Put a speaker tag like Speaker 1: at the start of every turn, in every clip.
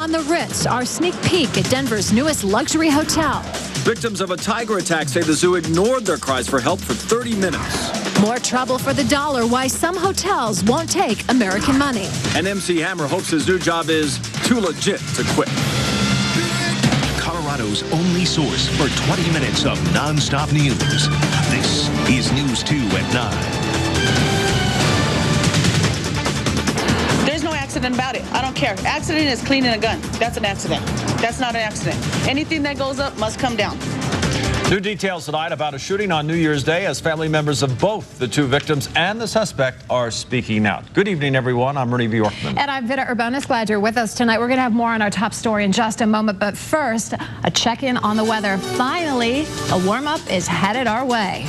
Speaker 1: On the Ritz, our sneak peek at Denver's newest luxury hotel.
Speaker 2: Victims of a tiger attack say the zoo ignored their cries for help for 30 minutes.
Speaker 1: More trouble for the dollar, why some hotels won't take American money.
Speaker 2: And MC Hammer hopes his new job is too legit to quit.
Speaker 3: Colorado's only source for 20 minutes of non-stop news. This is News 2 at 9.
Speaker 4: There's no accident about it. I don't care. Accident is cleaning a gun. That's an accident. That's not an accident. Anything that goes up must come down.
Speaker 2: New details tonight about a shooting on New Year's Day as family members of both the two victims and the suspect are speaking out. Good evening, everyone. I'm Ernie Bjorkman.
Speaker 1: And I'm Vida Urbonas. Glad you're with us tonight. We're going to have more on our top story in just a moment. But first, a check-in on the weather. Finally, a warm-up is headed our way.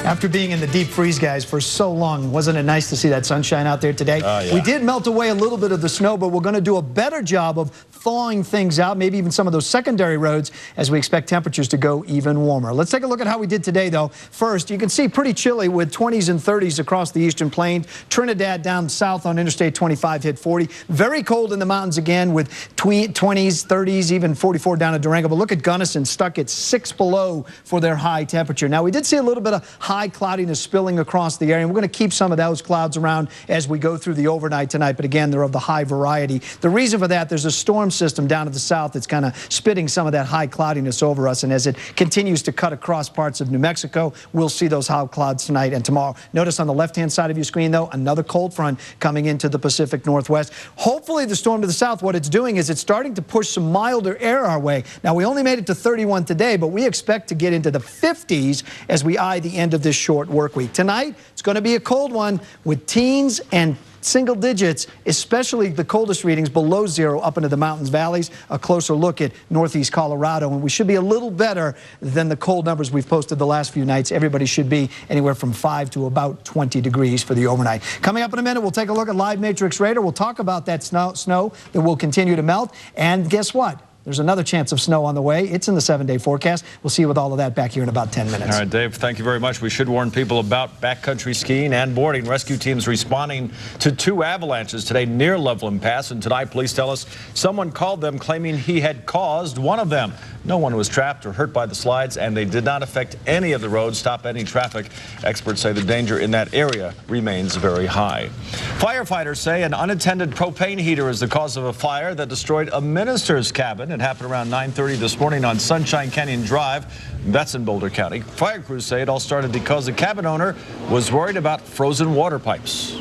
Speaker 5: After being in the deep freeze, guys, for so long, wasn't it nice to see that sunshine out there today?
Speaker 2: Yeah.
Speaker 5: We did melt away a little bit of the snow, but we're going to do a better job of thawing things out, maybe even some of those secondary roads, as we expect temperatures to go even warmer. Let's take a look at how we did today, though. First, you can see pretty chilly with 20s and 30s across the eastern plains. Trinidad down south on Interstate 25 hit 40. Very cold in the mountains again with 20s, 30s, even 44 down at Durango. But look at Gunnison, stuck at 6 below for their high temperature. Now, we did see a little bit of high cloudiness spilling across the area, and we're going to keep some of those clouds around as we go through the overnight tonight, but again, they're of the high variety. The reason for that, there's a storm system down to the south that's kind of spitting some of that high cloudiness over us, and as it continues to cut across parts of New Mexico, we'll see those high clouds tonight and tomorrow. Notice on the left-hand side of your screen, though, another cold front coming into the Pacific Northwest. Hopefully, the storm to the south, what it's doing is it's starting to push some milder air our way. Now, we only made it to 31 today, but we expect to get into the 50s as we eye the end of this short work week. Tonight, it's going to be a cold one with teens and single digits, especially the coldest readings below zero up into the mountains, valleys. A closer look at northeast Colorado, and we should be a little better than the cold numbers we've posted the last few nights. Everybody should be anywhere from 5 to about 20 degrees for the overnight. Coming up in a minute, we'll take a look at live matrix radar. We'll talk about that snow that will continue to melt, and guess what? There's another chance of snow on the way. It's in the 7-day forecast. We'll see you with all of that back here in about 10 minutes.
Speaker 2: All right, Dave, thank you very much. We should warn people about backcountry skiing and boarding. Rescue teams responding to 2 avalanches today near Loveland Pass. And tonight, police tell us someone called them claiming he had caused one of them. No one was trapped or hurt by the slides, and they did not affect any of the roads, stop any traffic. Experts say the danger in that area remains very high. Firefighters say an unattended propane heater is the cause of a fire that destroyed a minister's cabin. It happened around 9:30 this morning on Sunshine Canyon Drive. That's in Boulder County. Fire crews say it all started because the cabin owner was worried about frozen water pipes.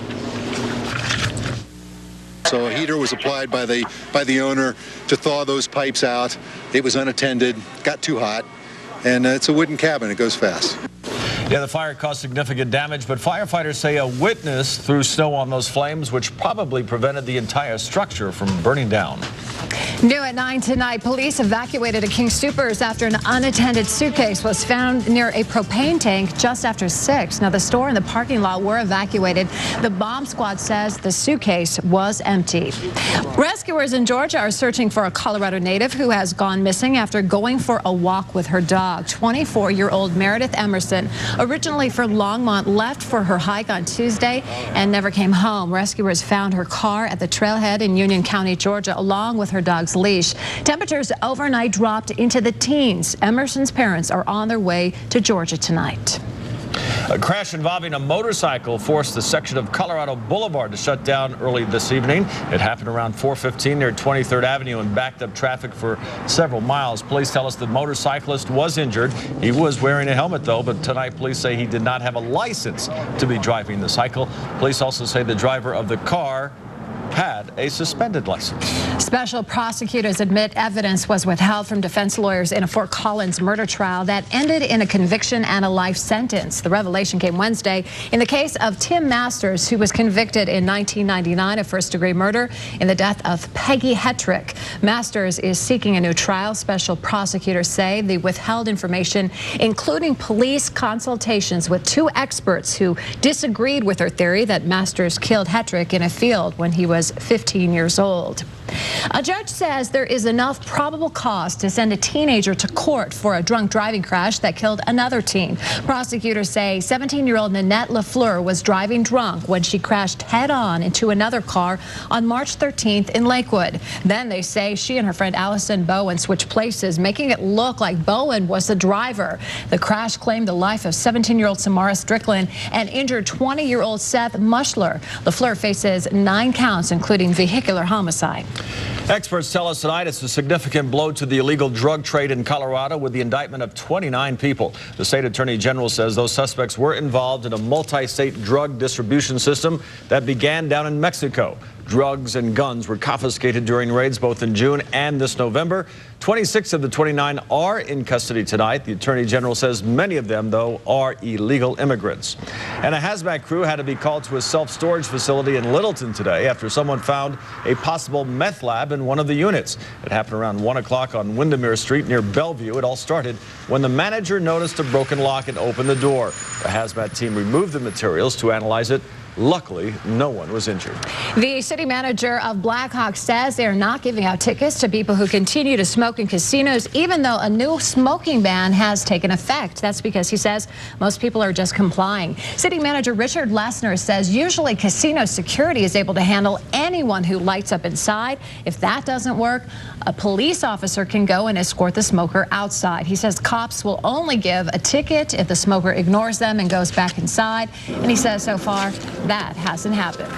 Speaker 6: So a heater was applied by the owner to thaw those pipes out. It was unattended, got too hot, and it's a wooden cabin. It goes fast.
Speaker 2: Yeah, the fire caused significant damage, but firefighters say a witness threw snow on those flames, which probably prevented the entire structure from burning down.
Speaker 1: New at 9 tonight, police evacuated a King Soopers after an unattended suitcase was found near a propane tank just after 6. Now, the store and the parking lot were evacuated. The bomb squad says the suitcase was empty. Rescuers in Georgia are searching for a Colorado native who has gone missing after going for a walk with her dog. 24-year-old Meredith Emerson, originally from Longmont, left for her hike on Tuesday and never came home. Rescuers found her car at the trailhead in Union County, Georgia, along with her dog's leash. Temperatures overnight dropped into the teens. Emerson's parents are on their way to Georgia tonight.
Speaker 2: A crash involving a motorcycle forced the section of Colorado Boulevard to shut down early this evening. It happened around 4:15 near 23rd Avenue and backed up traffic for several miles. Police tell us the motorcyclist was injured. He was wearing a helmet, though, but tonight police say he did not have a license to be driving the cycle. Police also say the driver of the car had a suspended license.
Speaker 1: Special prosecutors admit evidence was withheld from defense lawyers in a Fort Collins murder trial that ended in a conviction and a life sentence. The revelation came Wednesday in the case of Tim Masters, who was convicted in 1999 of first-degree murder in the death of Peggy Hetrick. Masters is seeking a new trial. Special prosecutors say the withheld information, including police consultations with 2 experts who disagreed with her theory that Masters killed Hetrick in a field when he was 15 years old. A judge says there is enough probable cause to send a teenager to court for a drunk driving crash that killed another teen. Prosecutors say 17-year-old Nanette LaFleur was driving drunk when she crashed head-on into another car on March 13th in Lakewood. Then they say she and her friend Allison Bowen switched places, making it look like Bowen was the driver. The crash claimed the life of 17-year-old Samara Strickland and injured 20-year-old Seth Mushler. LaFleur faces 9 counts, including vehicular homicide.
Speaker 2: Experts tell us tonight it's a significant blow to the illegal drug trade in Colorado with the indictment of 29 people. The state attorney general says those suspects were involved in a multi-state drug distribution system that began down in Mexico. Drugs and guns were confiscated during raids both in June and this November. 26 of the 29 are in custody tonight. The attorney general says many of them, though, are illegal immigrants. And a hazmat crew had to be called to a self-storage facility in Littleton today after someone found a possible meth lab in one of the units. It happened around 1 o'clock on Windermere Street near Bellevue. It all started when the manager noticed a broken lock and opened the door. The hazmat team removed the materials to analyze it. Luckily, no one was injured.
Speaker 1: The city manager of Blackhawk says they are not giving out tickets to people who continue to smoke in casinos, even though a new smoking ban has taken effect. That's because he says most people are just complying. City manager Richard Lessner says usually casino security is able to handle anyone who lights up inside. If that doesn't work, a police officer can go and escort the smoker outside. He says cops will only give a ticket if the smoker ignores them and goes back inside. And he says so far, that hasn't happened.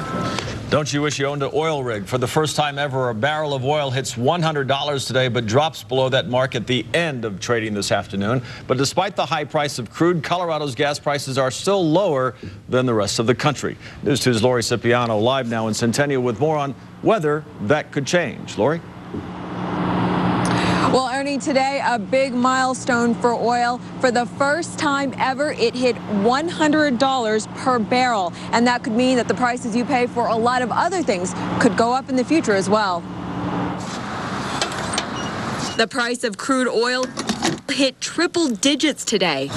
Speaker 2: Don't you wish you owned an oil rig? For the first time ever, a barrel of oil hits $100 today, but drops below that mark at the end of trading this afternoon. But despite the high price of crude, Colorado's gas prices are still lower than the rest of the country. News 2's Laurie Cipriano live now in Centennial with more on whether that could change. Laurie?
Speaker 7: Well, Ernie, today a big milestone for oil. For the first time ever, it hit $100 per barrel. And that could mean that the prices you pay for a lot of other things could go up in the future as well. The price of crude oil hit triple digits today.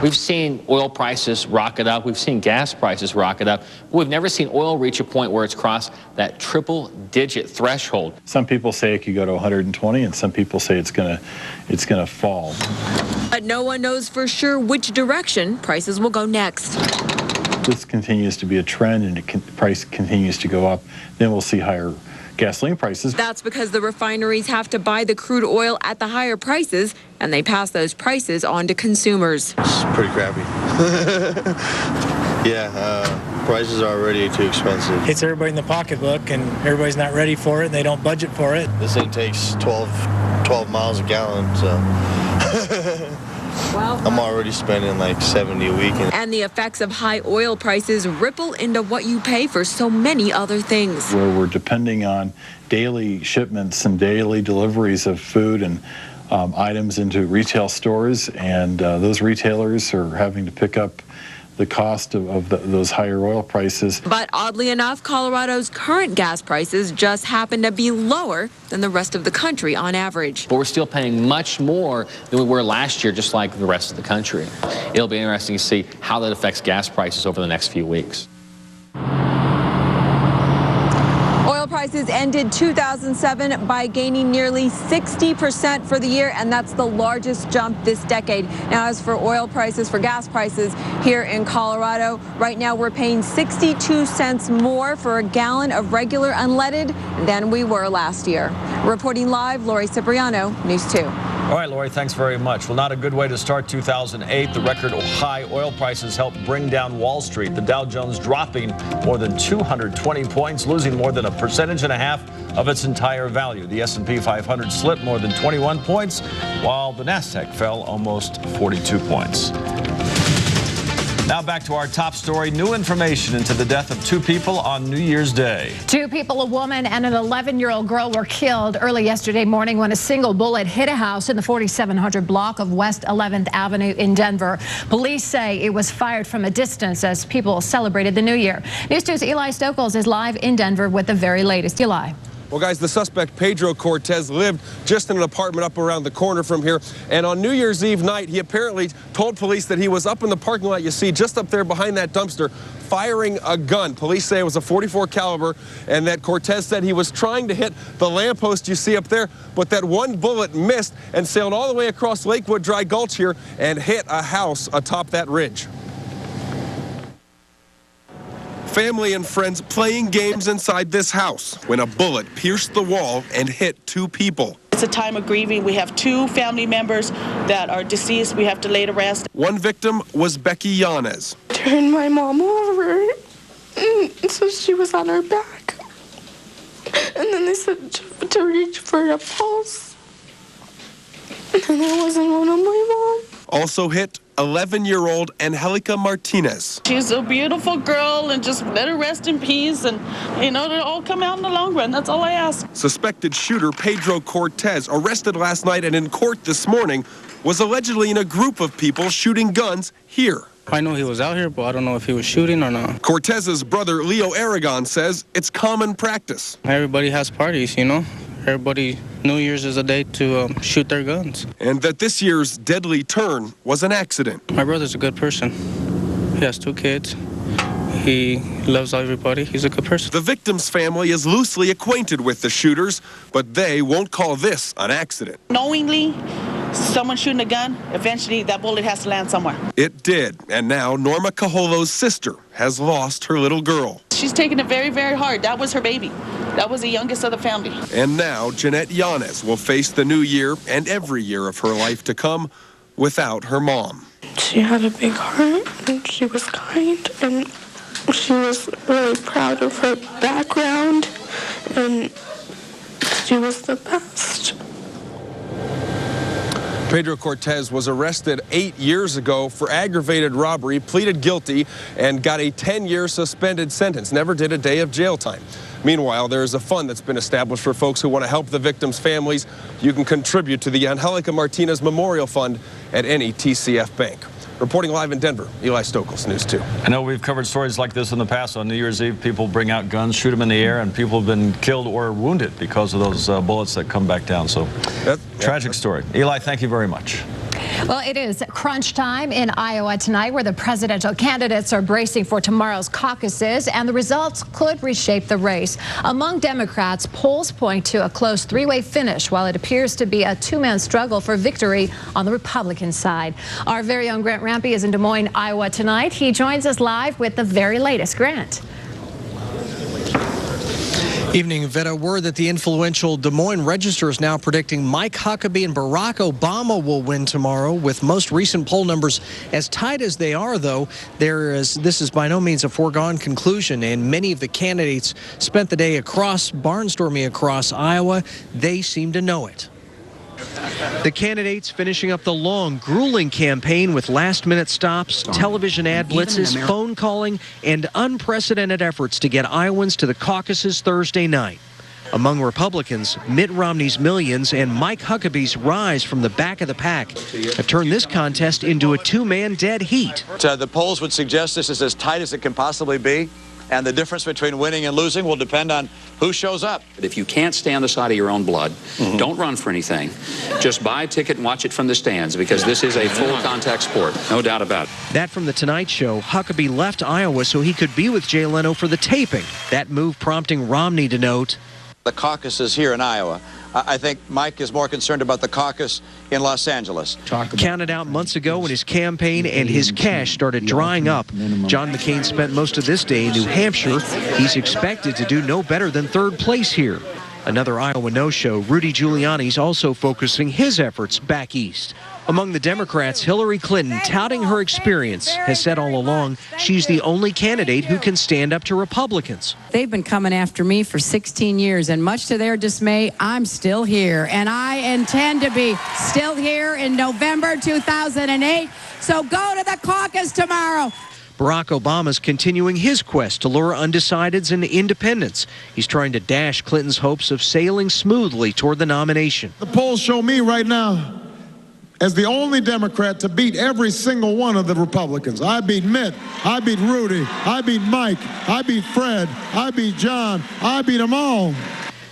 Speaker 8: We've seen oil prices rocket up. We've seen gas prices rocket up. We've never seen oil reach a point where it's crossed that triple-digit threshold.
Speaker 9: Some people say it could go to 120, and some people say it's gonna fall.
Speaker 7: But no one knows for sure which direction prices will go next.
Speaker 9: This continues to be a trend, and the price continues to go up. Then we'll see higher gasoline prices.
Speaker 7: That's because the refineries have to buy the crude oil at the higher prices, and they pass those prices on to consumers.
Speaker 10: It's pretty crappy. Prices are already too expensive.
Speaker 11: Hits everybody in the pocketbook, and everybody's not ready for it, and they don't budget for it.
Speaker 10: This thing takes 12 miles a gallon, so I'm already spending like 70 a week.
Speaker 7: And the effects of high oil prices ripple into what you pay for so many other things.
Speaker 9: Where we're depending on daily shipments and daily deliveries of food and items into retail stores, and those retailers are having to pick up the cost of those higher oil prices.
Speaker 7: But oddly enough, Colorado's current gas prices just happen to be lower than the rest of the country on average.
Speaker 8: But we're still paying much more than we were last year, just like the rest of the country. It'll be interesting to see how that affects gas prices over the next few weeks.
Speaker 7: Oil prices ended 2007 by gaining nearly 60% for the year, and that's the largest jump this decade. Now, as for oil prices, for gas prices here in Colorado, right now we're paying 62 cents more for a gallon of regular unleaded than we were last year. Reporting live, Laurie Cipriano, News 2.
Speaker 2: All right, Laurie, thanks very much. Well, not a good way to start 2008. The record high oil prices helped bring down Wall Street. The Dow Jones dropping more than 220 points, losing more than 1.5% of its entire value. The S&P 500 slipped more than 21 points, while the Nasdaq fell almost 42 points. Now back to our top story. New information into the death of 2 people on New Year's Day.
Speaker 1: 2 people, a woman and an 11-year-old girl, were killed early yesterday morning when a single bullet hit a house in the 4700 block of West 11th Avenue in Denver. Police say it was fired from a distance as people celebrated the new year. News 2's Eli Stokols is live in Denver with the very latest. Eli.
Speaker 12: Well, guys, the suspect, Pedro Cortez, lived just in an apartment up around the corner from here. And on New Year's Eve night, he apparently told police that he was up in the parking lot, you see, just up there behind that dumpster, firing a gun. Police say it was a .44 caliber, and that Cortez said he was trying to hit the lamppost you see up there, but that one bullet missed and sailed all the way across Lakewood Dry Gulch here and hit a house atop that ridge. Family and friends playing games inside this house when a bullet pierced the wall and hit 2 people.
Speaker 4: It's a time of grieving. We have 2 family members that are deceased. We have to lay to rest.
Speaker 12: One victim was Becky Yanez.
Speaker 13: Turned my mom over, so she was on her back. And then they said to reach for a pulse. And I wasn't one of my mom.
Speaker 12: Also hit 11-year-old Angelica Martinez.
Speaker 4: She's a beautiful girl, and just let her rest in peace, and it'll all come out in the long run. That's all I ask.
Speaker 12: Suspected shooter Pedro Cortez, arrested last night and in court this morning, was allegedly in a group of people shooting guns here.
Speaker 14: I know he was out here, but I don't know if he was shooting or not.
Speaker 12: Cortez's brother Leo Aragon says it's common practice.
Speaker 14: Everybody has parties, Everybody, New Year's is a day to shoot their guns.
Speaker 12: And that this year's deadly turn was an accident.
Speaker 14: My brother's a good person. He has 2 kids. He loves everybody. He's a good person.
Speaker 12: The victim's family is loosely acquainted with the shooters, but they won't call this an accident.
Speaker 4: Knowingly, someone shooting a gun, eventually that bullet has to land somewhere.
Speaker 12: It did, and now Norma Cajolo's sister has lost her little girl.
Speaker 4: She's taking it very, very hard. That was her baby. That was the youngest of the family.
Speaker 12: And now Jeanette Yanez will face the new year and every year of her life to come without her mom.
Speaker 13: She had a big heart, and she was kind, and she was really proud of her background, and she was the best.
Speaker 12: Pedro Cortez was arrested 8 years ago for aggravated robbery, pleaded guilty, and got a 10-year suspended sentence. Never did a day of jail time. Meanwhile, there is a fund that's been established for folks who want to help the victims' families. You can contribute to the Angelica Martinez Memorial Fund at any TCF bank. Reporting live in Denver, Eli Stokols, News 2.
Speaker 2: I know we've covered stories like this in the past. On New Year's Eve, people bring out guns, shoot them in the air, and people have been killed or wounded because of those bullets that come back down. So, tragic story. Eli, thank you very much.
Speaker 1: Well, it is crunch time in Iowa tonight, where the presidential candidates are bracing for tomorrow's caucuses, and the results could reshape the race. Among Democrats, polls point to a close 3-way finish, while it appears to be a 2-man struggle for victory on the Republican side. Our very own Grant Rampy is in Des Moines, Iowa tonight. He joins us live with the very latest. Grant.
Speaker 15: Evening, Vida. Word that the influential Des Moines Register is now predicting Mike Huckabee and Barack Obama will win tomorrow. With most recent poll numbers as tight as they are, though, this is by no means a foregone conclusion, and many of the candidates spent the day barnstorming across Iowa. They seem to know it. The candidates finishing up the long, grueling campaign with last-minute stops, television ad blitzes, phone calling, and unprecedented efforts to get Iowans to the caucuses Thursday night. Among Republicans, Mitt Romney's millions and Mike Huckabee's rise from the back of the pack have turned this contest into a 2-man dead heat.
Speaker 16: The polls would suggest this is as tight as it can possibly be. And the difference between winning and losing will depend on who shows up.
Speaker 17: If you can't stay on the side of your own blood, don't run for anything. Just buy a ticket and watch it from the stands, because this is a full contact sport, no doubt about it.
Speaker 15: That from The Tonight Show. Huckabee left Iowa so he could be with Jay Leno for the taping. That move prompting Romney to note,
Speaker 16: the caucuses here in Iowa. I think Mike is more concerned about the caucus in Los Angeles.
Speaker 15: Counted out months ago when his campaign and his cash started drying up. John McCain spent most of this day in New Hampshire. He's expected to do no better than 3rd place here. Another Iowa no-show, Rudy Giuliani's also focusing his efforts back east. Among the Democrats, Hillary Clinton, touting her experience, has said all along she's the only candidate who can stand up to Republicans.
Speaker 18: They've been coming after me for 16 years, and much to their dismay, I'm still here. And I intend to be still here in November 2008. So go to the caucus tomorrow.
Speaker 15: Barack Obama's continuing his quest to lure undecideds and independents. He's trying to dash Clinton's hopes of sailing smoothly toward the nomination.
Speaker 19: The polls show me right now as the only Democrat to beat every single one of the Republicans. I beat Mitt, I beat Rudy, I beat Mike, I beat Fred, I beat John, I beat them all.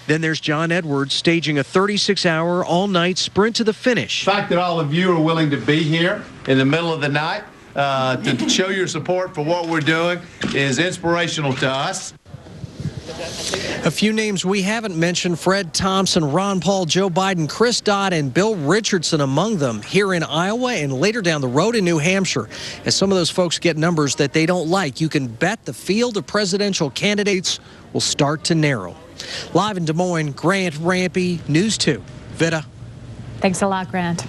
Speaker 15: Then there's John Edwards staging a 36-hour, all-night sprint to the finish.
Speaker 20: The fact that all of you are willing to be here in the middle of the night to show your support for what we're doing is inspirational to us.
Speaker 15: A few names we haven't mentioned: Fred Thompson, Ron Paul, Joe Biden, Chris Dodd, and Bill Richardson among them here in Iowa and later down the road in New Hampshire. As some of those folks get numbers that they don't like, you can bet the field of presidential candidates will start to narrow. Live in Des Moines, Grant Rampy, News 2. Vida.
Speaker 1: Thanks a lot, Grant.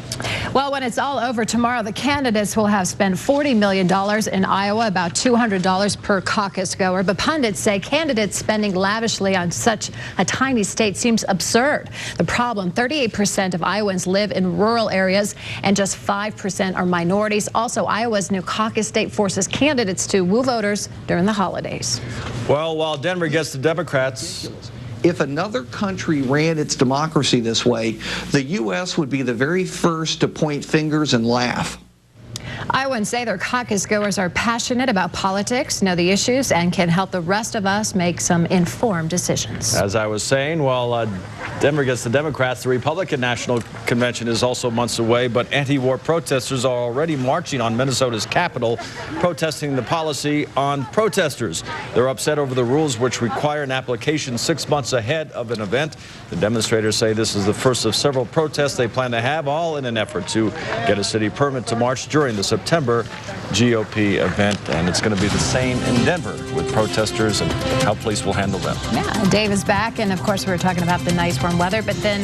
Speaker 1: Well, when it's all over tomorrow, the candidates will have spent $40 million in Iowa, about $200 per caucus goer. But pundits say candidates spending lavishly on such a tiny state seems absurd. The problem, 38% of Iowans live in rural areas and just 5% are minorities. Also, Iowa's new caucus state forces candidates to woo voters during the holidays.
Speaker 2: Well, while Denver gets the Democrats,
Speaker 21: if another country ran its democracy this way, the U.S. would be the very first to point fingers and laugh.
Speaker 1: Iowans say their caucus goers are passionate about politics, know the issues, and can help the rest of us make some informed decisions.
Speaker 2: as I was saying, while Denver gets the Democrats, the Republican National Convention is also months away, but anti-war protesters are already marching on Minnesota's Capitol, protesting the policy on protesters. They're upset over the rules which require an application 6 months ahead of an event. The demonstrators say this is the first of several protests they plan to have, all in an effort to get a city permit to march during the September GOP event, and it's going to be the same in Denver with protesters and how police will handle them.
Speaker 1: Yeah, Dave is back, and of course we were talking about the nice warm weather, but then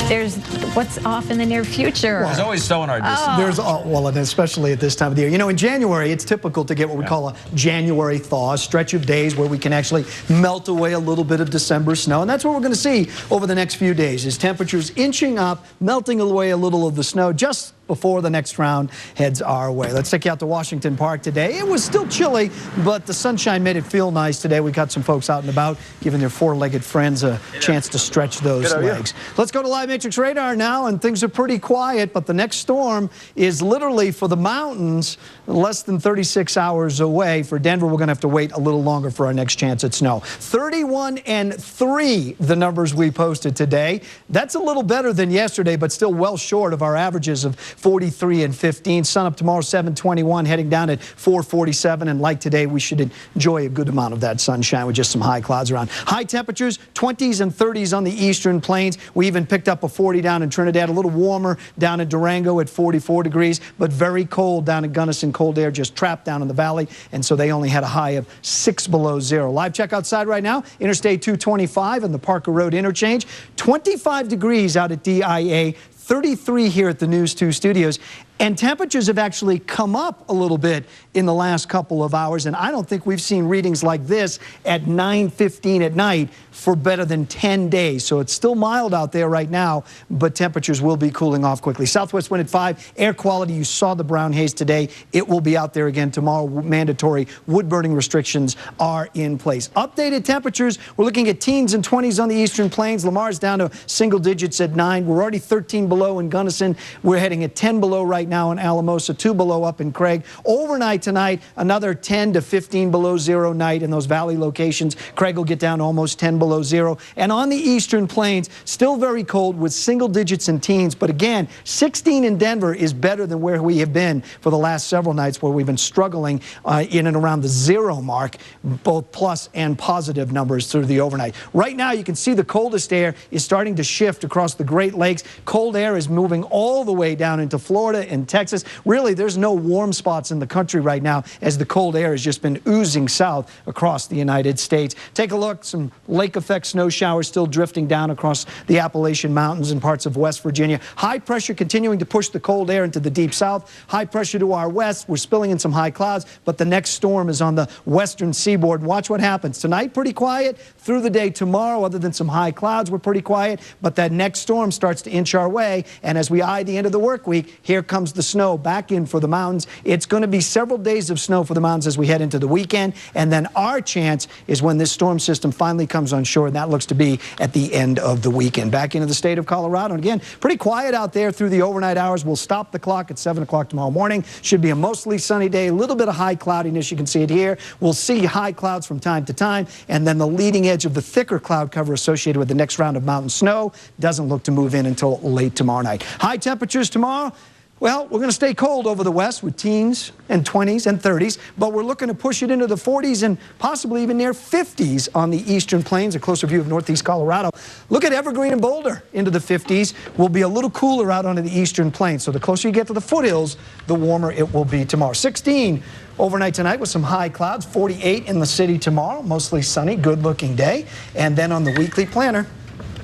Speaker 1: there's what's off in the near future.
Speaker 2: There's always snow in our distance.
Speaker 5: There's, well, and especially at this time of the year. You know, in January, it's typical to get what we call a January thaw, a stretch of days where we can actually melt away a little bit of December snow, and that's what we're going to see over the next few days, is temperatures inching up, melting away a little of the snow just before the next round heads our way. Let's take you out to Washington Park today. It was still chilly, but the sunshine made it feel nice today. We got some folks out and about, giving their four-legged friends a chance to stretch those legs. Let's go to Live Matrix Radar now, and things are pretty quiet, but the next storm is literally for the mountains less than 36 hours away. For Denver, we're going to have to wait a little longer for our next chance at snow. 31 and 3, the numbers we posted today. That's a little better than yesterday, but still well short of our averages of 43 and 15. Sun up tomorrow, 721, heading down at 447. And like today, we should enjoy a good amount of that sunshine with just some high clouds around. High temperatures, 20s and 30s on the eastern plains. We even picked up a 40 down in Trinidad, a little warmer down in Durango at 44 degrees, but very cold down in Gunnison. Cold air just trapped down in the valley, and so they only had a high of 6 below zero. Live check outside right now, Interstate 225 and the Parker Road interchange. 25 degrees out at DIA. 33 here at the News 2 studios. And temperatures have actually come up a little bit in the last couple of hours, and I don't think we've seen readings like this at 9:15 at night for better than 10 days. So it's still mild out there right now, but temperatures will be cooling off quickly. Southwest wind at 5. Air quality, you saw the brown haze today. It will be out there again tomorrow. Mandatory wood burning restrictions are in place. Updated temperatures, we're looking at teens and 20s on the eastern plains. Lamar's down to single digits at 9. We're already 13 below in Gunnison. We're heading at 10 below right now in Alamosa, 2 below up in Craig. Overnight tonight, another 10 to 15 below zero night in those valley locations. Craig will get down to almost 10 below zero. And on the eastern plains, still very cold with single digits and teens. But again, 16 in Denver is better than where we have been for the last several nights, where we've been struggling in and around the zero mark, both plus and positive numbers through the overnight. Right now, you can see the coldest air is starting to shift across the Great Lakes. Cold air is moving all the way down into Florida and Texas. Really, there's no warm spots in the country right now, as the cold air has just been oozing south across the United States. Take a look, some lake effect snow showers still drifting down across the Appalachian Mountains and parts of West Virginia. High pressure continuing to push the cold air into the deep south. High pressure to our west. We're spilling in some high clouds, but the next storm is on the western seaboard. Watch what happens. Tonight, pretty quiet. Through the day tomorrow, other than some high clouds, we're pretty quiet, but that next storm starts to inch our way, and as we eye the end of the work week, here comes the snow back in for the mountains. It's going to be several days of snow for the mountains as we head into the weekend, and then our chance is when this storm system finally comes on shore, and that looks to be at the end of the weekend. Back into the state of Colorado, and again, pretty quiet out there through the overnight hours. We'll stop the clock at 7 o'clock tomorrow morning. Should be a mostly sunny day, a little bit of high cloudiness. You can see it here. We'll see high clouds from time to time, and then the leading edge of the thicker cloud cover associated with the next round of mountain snow doesn't look to move in until late tomorrow night. High temperatures tomorrow. Well, we're going to stay cold over the west with teens and 20s and 30s, but we're looking to push it into the 40s and possibly even near 50s on the eastern plains. A closer view of northeast Colorado. Look at Evergreen and Boulder into the 50s. We'll be a little cooler out onto the eastern plains. So the closer you get to the foothills, the warmer it will be tomorrow. 16 overnight tonight with some high clouds. 48 in the city tomorrow. Mostly sunny, good-looking day. And then on the weekly planner,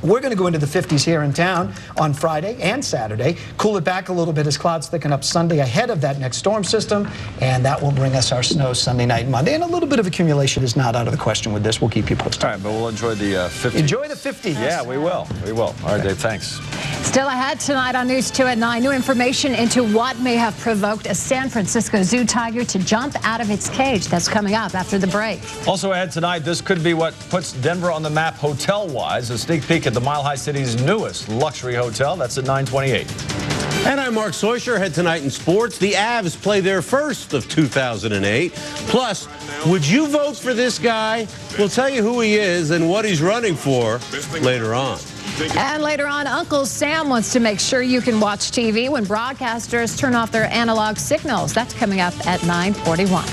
Speaker 5: we're going to go into the 50s here in town on Friday and Saturday. Cool it back a little bit as clouds thicken up Sunday ahead of that next storm system, and that will bring us our snow Sunday night and Monday. And a little bit of accumulation is not out of the question with this. We'll keep you posted.
Speaker 2: All right, but we'll enjoy the 50s.
Speaker 5: Enjoy the 50s.
Speaker 2: Yeah, we will. We will. All right, Dave, thanks.
Speaker 1: Still ahead tonight on News 2 at 9. New information into what may have provoked a San Francisco zoo tiger to jump out of its cage. That's coming up after the break.
Speaker 2: Also ahead tonight, this could be what puts Denver on the map hotel-wise. A sneak peek at the Mile High City's newest luxury hotel. That's at 9:28.
Speaker 3: And I'm Mark Soicher. Ahead tonight in sports, the Avs play their first of 2008. Plus, would you vote for this guy? We'll tell you who he is and what he's running for later on.
Speaker 1: And later on, Uncle Sam wants to make sure you can watch TV when broadcasters turn off their analog signals. That's coming up at 9:41.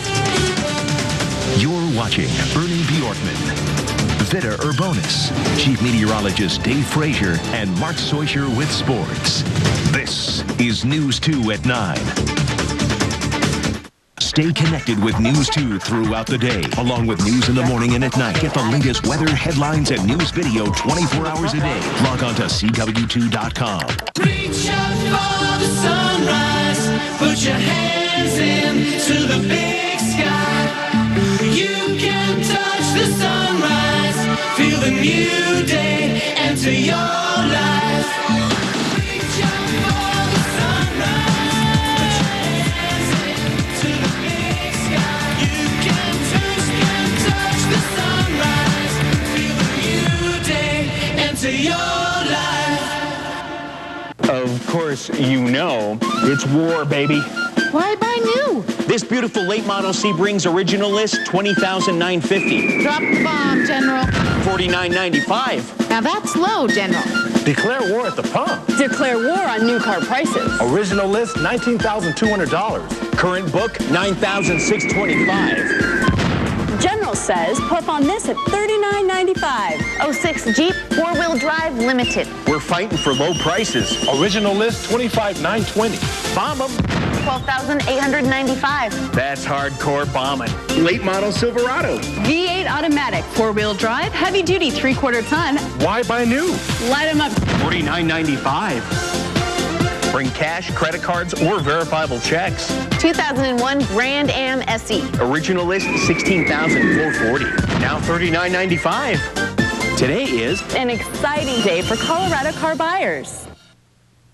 Speaker 22: You're watching Ernie Bjorkman, Vida Urbonas, Chief Meteorologist Dave Fraser, and Mark Soicher with sports. This is News 2 at 9. Stay connected with News 2 throughout the day, along with news in the morning and at night. Get the latest weather, headlines, and news video 24 hours a day. Log on to CW2.com.
Speaker 23: Reach out for the sunrise. Put your hands in to the big sky. You can touch the sunrise. Feel the new day enter your life. Reach out for the sunrise. Put your hands in to the big sky. You can touch the sunrise. Feel the new day enter your life.
Speaker 24: Of course, you know, it's war, baby.
Speaker 25: Why buy new?
Speaker 24: This beautiful late model Sebring's original list, $20,950.
Speaker 25: Drop the bomb, General.
Speaker 24: $49.95.
Speaker 25: Now that's low, General.
Speaker 24: Declare war at the pump.
Speaker 25: Declare war on new car prices.
Speaker 24: Original list, $19,200. Current book, $9,625.
Speaker 25: General says puff on this at $39.95. 06 Jeep, 4-wheel drive, limited.
Speaker 24: We're fighting for low prices. Original list, $25,920. Bomb them.
Speaker 25: $12,895.
Speaker 24: That's hardcore bombing. Late model Silverado.
Speaker 25: V8 automatic, 4-wheel drive, heavy duty, 3/4 ton.
Speaker 24: Why buy new?
Speaker 25: Light them up.
Speaker 24: $49.95. Bring cash, credit cards, or verifiable checks.
Speaker 25: 2001 Grand Am SE.
Speaker 24: Original list, $16,440. Now $39.95. Today is
Speaker 25: an exciting day for Colorado car buyers.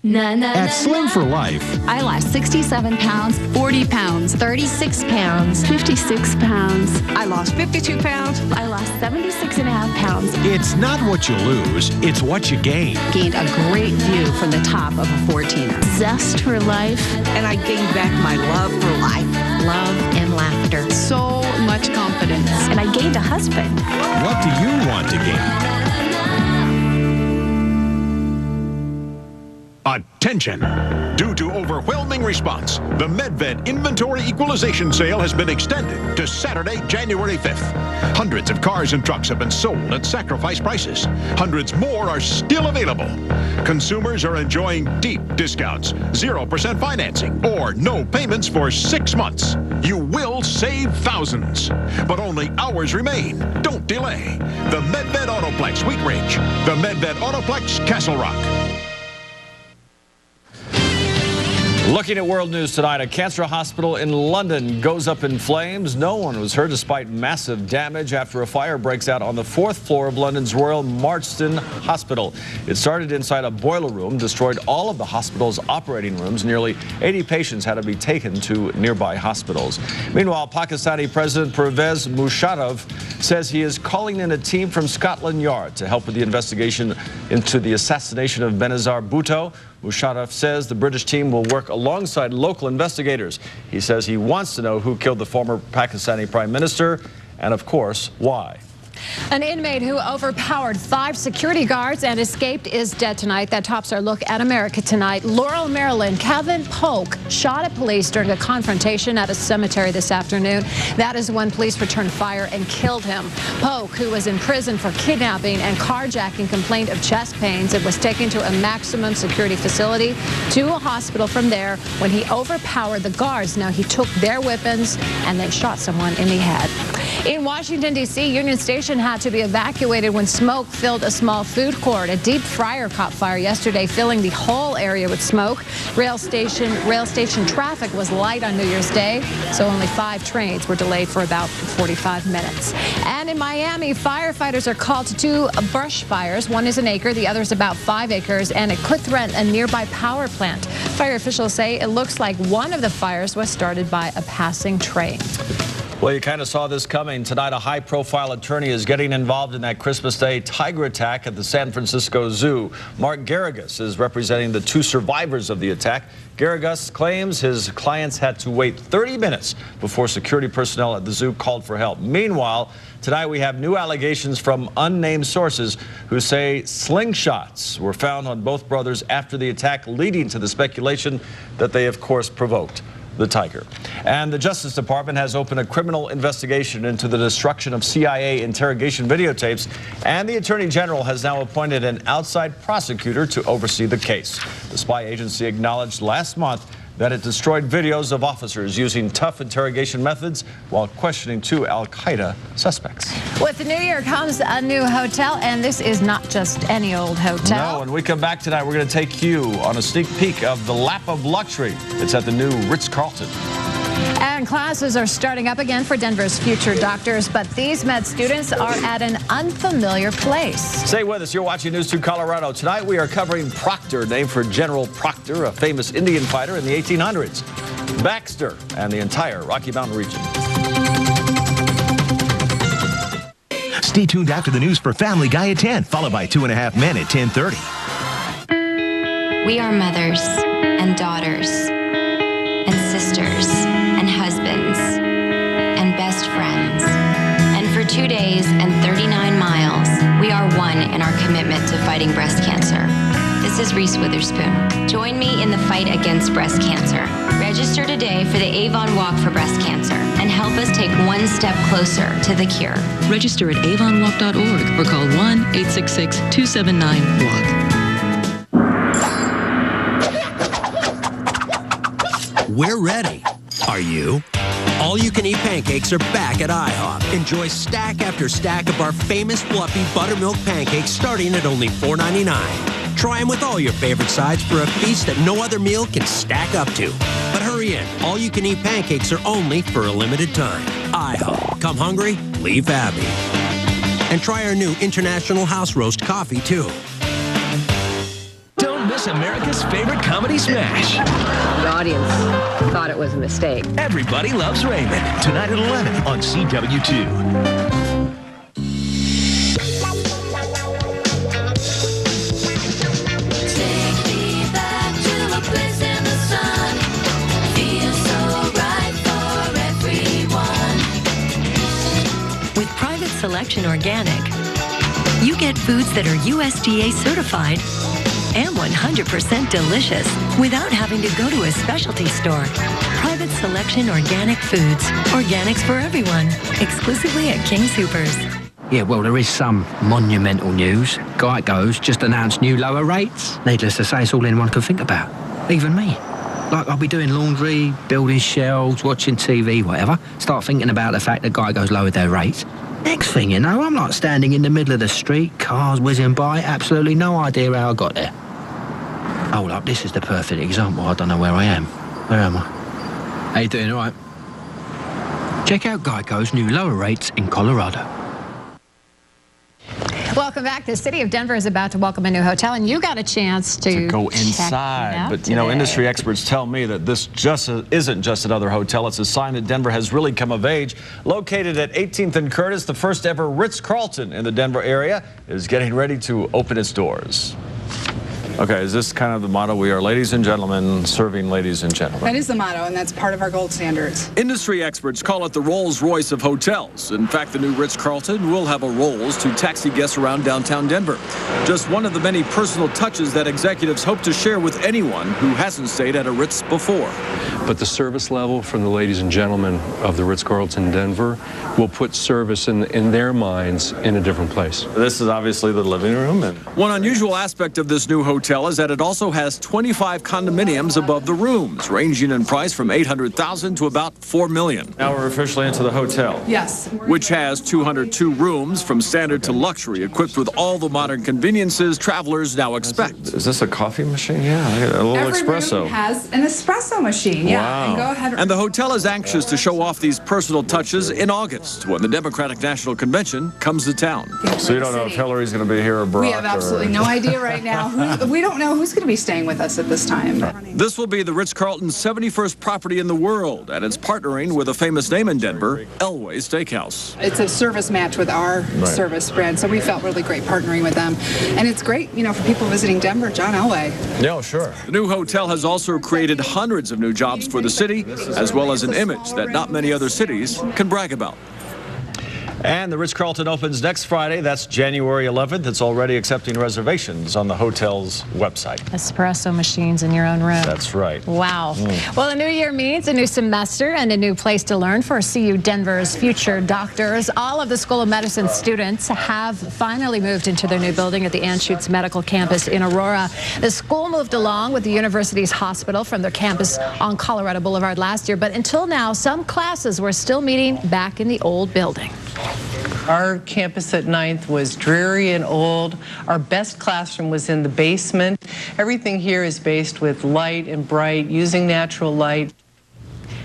Speaker 22: At Slim for Life,
Speaker 26: I lost 67 pounds, 40 pounds, 36 pounds, 56 pounds.
Speaker 25: I lost 52 pounds.
Speaker 26: I lost 76.5 pounds.
Speaker 22: it's not what you lose, it's what you gain.
Speaker 26: Gained a great view from the top of a 14er. Zest for life.
Speaker 25: And I gained back my love for life.
Speaker 26: Love and laughter.
Speaker 25: So much confidence.
Speaker 26: And I gained a husband.
Speaker 22: What do you want to gain?
Speaker 27: Attention! Due to overwhelming response, the MedVet Inventory Equalization Sale has been extended to Saturday, January 5th. Hundreds of cars and trucks have been sold at sacrifice prices. Hundreds more are still available. Consumers are enjoying deep discounts, 0% financing, or no payments for 6 months. You will save thousands. But only hours remain. Don't delay. The MedVet Autoplex Wheat Ridge. The MedVet Autoplex Castle Rock.
Speaker 2: Looking at world news tonight, a cancer hospital in London goes up in flames. No one was hurt despite massive damage after a fire breaks out on the 4th floor of London's Royal Marsden Hospital. It started inside a boiler room, destroyed all of the hospital's operating rooms. Nearly 80 patients had to be taken to nearby hospitals. Meanwhile, Pakistani President Pervez Musharraf says he is calling in a team from Scotland Yard to help with the investigation into the assassination of Benazir Bhutto. Musharraf says the British team will work alongside local investigators. He says he wants to know who killed the former Pakistani prime minister and, of course, why.
Speaker 1: An inmate who overpowered 5 security guards and escaped is dead tonight. That tops our look at America Tonight. Laurel, Maryland, Kevin Polk shot at police during a confrontation at a cemetery this afternoon. That is when police returned fire and killed him. Polk, who was in prison for kidnapping and carjacking, complained of chest pains and was taken to a maximum security facility to a hospital from there when he overpowered the guards. Now, he took their weapons and then shot someone in the head. In Washington, D.C., Union Station had to be evacuated when smoke filled a small food court. A deep fryer caught fire yesterday, filling the whole area with smoke. Rail station traffic was light on New Year's Day, so only 5 trains were delayed for about 45 minutes. And in Miami, firefighters are called to 2 brush fires. One is an acre, the other is about 5 acres, and it could threaten a nearby power plant. Fire officials say it looks like one of the fires was started by a passing train.
Speaker 2: Well, you kind of saw this coming. Tonight, a high-profile attorney is getting involved in that Christmas Day tiger attack at the San Francisco Zoo. Mark Garrigus is representing the 2 survivors of the attack. Garrigus claims his clients had to wait 30 minutes before security personnel at the zoo called for help. Meanwhile, tonight we have new allegations from unnamed sources who say slingshots were found on both brothers after the attack, leading to the speculation that they, of course, provoked the tiger. And the Justice Department has opened a criminal investigation into the destruction of CIA interrogation videotapes, and the Attorney General has now appointed an outside prosecutor to oversee the case. The spy agency acknowledged last month that it destroyed videos of officers using tough interrogation methods while questioning 2 al-Qaeda suspects.
Speaker 1: With the new year comes a new hotel, and this is not just any old hotel.
Speaker 2: No, when we come back tonight, we're going to take you on a sneak peek of the lap of luxury. It's at the new Ritz-Carlton.
Speaker 1: And classes are starting up again for Denver's future doctors, but these med students are at an unfamiliar place.
Speaker 2: Stay with us. You're watching News 2 Colorado. Tonight we are covering Proctor, named for General Proctor, a famous Indian fighter in the 1800s. Baxter and the entire Rocky Mountain region.
Speaker 22: Stay tuned after the news for Family Guy at 10, followed by 2.5 Men at 10:30.
Speaker 6: We are mothers and daughters and sisters and husbands and best friends. And for 2 days and 39 miles, we are one in our commitment to fighting breast cancer. This is Reese Witherspoon. Join me in the fight against breast cancer. Register today for the Avon Walk for Breast Cancer and help us take one step closer to the cure.
Speaker 7: Register at avonwalk.org or call 1-866-279-WALK.
Speaker 8: We're ready. Are you? All-you-can-eat pancakes are back at IHOP. Enjoy stack after stack of our famous fluffy buttermilk pancakes starting at only $4.99. Try them with all your favorite sides for a feast that no other meal can stack up to. But hurry in. All-you-can-eat pancakes are only for a limited time. IHOP. Come hungry, leave happy. And try our new International House Roast coffee, too.
Speaker 22: Don't miss America's favorite comedy smash.
Speaker 9: The audience thought it was a mistake.
Speaker 22: Everybody Loves Raymond, tonight at 11 on CW2.
Speaker 10: Selection Organic, you get foods that are USDA certified and 100% delicious without having to go to a specialty store. Private Selection Organic Foods. Organics for everyone. Exclusively at King Soopers.
Speaker 11: Yeah, well, there is some monumental news. Geico's just announced new lower rates. Needless to say, it's all anyone can think about. Even me. Like, I'll be doing laundry, building shelves, watching TV, whatever. Start thinking about the fact that Geico's lowered their rates. Next thing you know, I'm like standing in the middle of the street, cars whizzing by, absolutely no idea how I got there. Hold up, this is the perfect example. I don't know where I am. Where am I? How you doing, all right? Check out Geico's new lower rates in Colorado.
Speaker 1: Welcome back. The city of Denver is about to welcome a new hotel, and you got a chance to
Speaker 2: go inside. But, you know, industry experts tell me that this just isn't just another hotel. It's a sign that Denver has really come of age. Located at 18th and Curtis, the first ever Ritz-Carlton in the Denver area is getting ready to open its doors. Okay, is this kind of the motto? We are ladies and gentlemen serving ladies and gentlemen.
Speaker 4: That is the motto, and that's part of our gold standards.
Speaker 12: Industry experts call it the Rolls-Royce of hotels. In fact, the new Ritz-Carlton will have a Rolls to taxi guests around downtown Denver. Just one of the many personal touches that executives hope to share with anyone who hasn't stayed at a Ritz before.
Speaker 13: But the service level from the ladies and gentlemen of the Ritz-Carlton Denver will put service in their minds in a different place.
Speaker 2: This is obviously the living room. And
Speaker 12: one unusual aspect of this new hotel is that it also has 25 condominiums above the rooms, ranging in price from $800,000 to about $4 million.
Speaker 2: Now we're officially into the hotel.
Speaker 4: Yes.
Speaker 12: Which has 202 rooms from standard to luxury, equipped with all the modern conveniences travelers now expect.
Speaker 2: Is this a coffee machine? Yeah, a little
Speaker 4: Every
Speaker 2: espresso.
Speaker 4: room has an espresso machine. Yeah.
Speaker 2: Wow.
Speaker 4: And go ahead.
Speaker 12: And the hotel is anxious to show off these personal touches in August, when the Democratic National Convention comes to town.
Speaker 2: So you don't know if Hillary's going to be here or Barack?
Speaker 4: We have absolutely no idea right now. We don't know who's going to be staying with us at this time.
Speaker 12: This will be the Ritz-Carlton's 71st property in the world, and it's partnering with a famous name in Denver, Elway Steakhouse.
Speaker 4: It's a service match with our service brand, so we felt really great partnering with them. And it's great, you know, for people visiting Denver, John Elway.
Speaker 2: Yeah, sure.
Speaker 12: The new hotel has also created hundreds of new jobs for the city, as well as an image that not many other cities can brag about.
Speaker 2: And the Ritz-Carlton opens next Friday. That's January 11th. It's already accepting reservations on the hotel's website.
Speaker 1: Espresso machines in your own room.
Speaker 2: That's right.
Speaker 1: Wow. Well, a new year means a new semester and a new place to learn for CU Denver's future doctors. All of the School of Medicine students have finally moved into their new building at the Anschutz Medical Campus in Aurora. The school moved along with the university's hospital from their campus on Colorado Boulevard last year, but until now, some classes were still meeting back in the old building.
Speaker 14: Our campus at 9th was dreary and old. Our best classroom was in the basement. Everything here is based with light and bright, using natural light.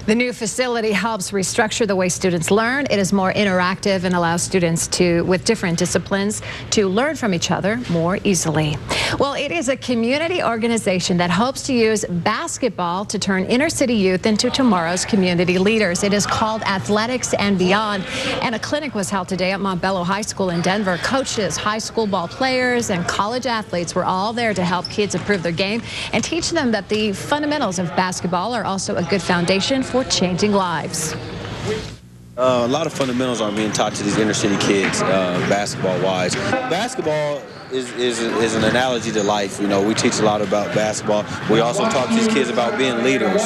Speaker 1: The new facility helps restructure the way students learn. It is more interactive and allows students with different disciplines to learn from each other more easily. Well, it is a community organization that hopes to use basketball to turn inner city youth into tomorrow's community leaders. It is called Athletics and Beyond, and a clinic was held today at Montbello High School in Denver. Coaches, high school ball players, and college athletes were all there to help kids improve their game and teach them that the fundamentals of basketball are also a good foundation for changing lives.
Speaker 16: A lot of fundamentals are being taught to these inner city kids, basketball-wise. Basketball is an analogy to life. You know, we teach a lot about basketball. We also talk to these kids about being leaders.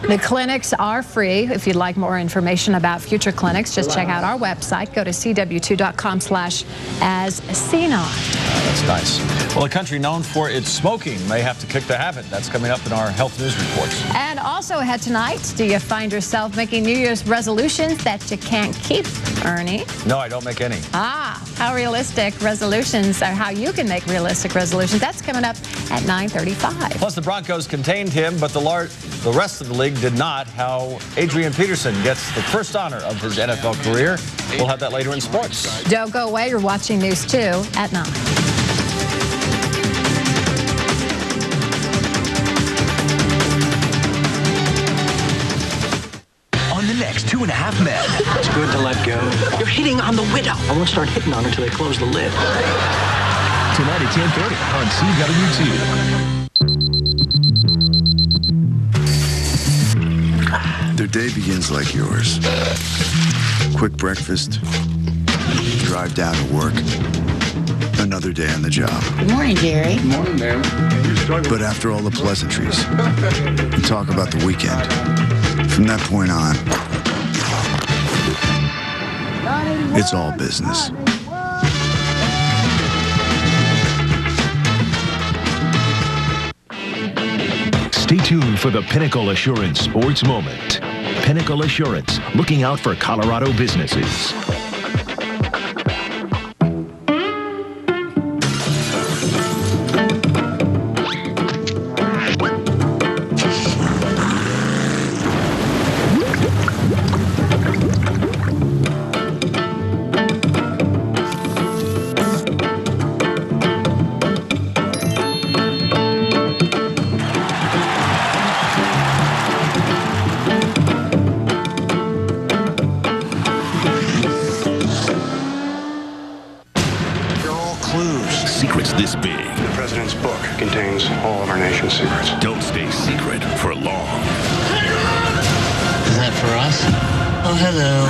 Speaker 1: The clinics are free. If you'd like more information about future clinics, just check out our website. Go to cw2.com/AsSeenOn.
Speaker 2: That's nice. Well, a country known for its smoking may have to kick the habit. That's coming up in our health news reports.
Speaker 1: And also ahead tonight, do you find yourself making New Year's resolutions that you can't keep, Ernie?
Speaker 2: No, I don't make any.
Speaker 1: How realistic resolutions, or how you can make realistic resolutions. That's coming up at 9:35.
Speaker 2: Plus, the Broncos contained him, but the rest of the league did not. How Adrian Peterson gets the first honor of his NFL career. We'll have that later in sports.
Speaker 1: Don't go away. You're watching News 2 at 9.
Speaker 22: On the next 2.5 Men.
Speaker 17: It's good to let go. You're hitting on the widow. I won't start hitting on her until they close the lid.
Speaker 22: Tonight at 10:30 on CW2.
Speaker 18: Their day begins like yours. Quick breakfast, drive down to work, another day on the job.
Speaker 28: Good morning, Jerry.
Speaker 18: Good morning, ma'am. But after all the pleasantries, we talk about the weekend. From that point on, it's all business.
Speaker 22: Stay tuned for the Pinnacle Assurance Sports Moment. Pinnacle Assurance, looking out for Colorado businesses.
Speaker 3: retains all of our nation's secrets.
Speaker 22: Don't stay secret for long.
Speaker 5: Is that for us? Oh, hello.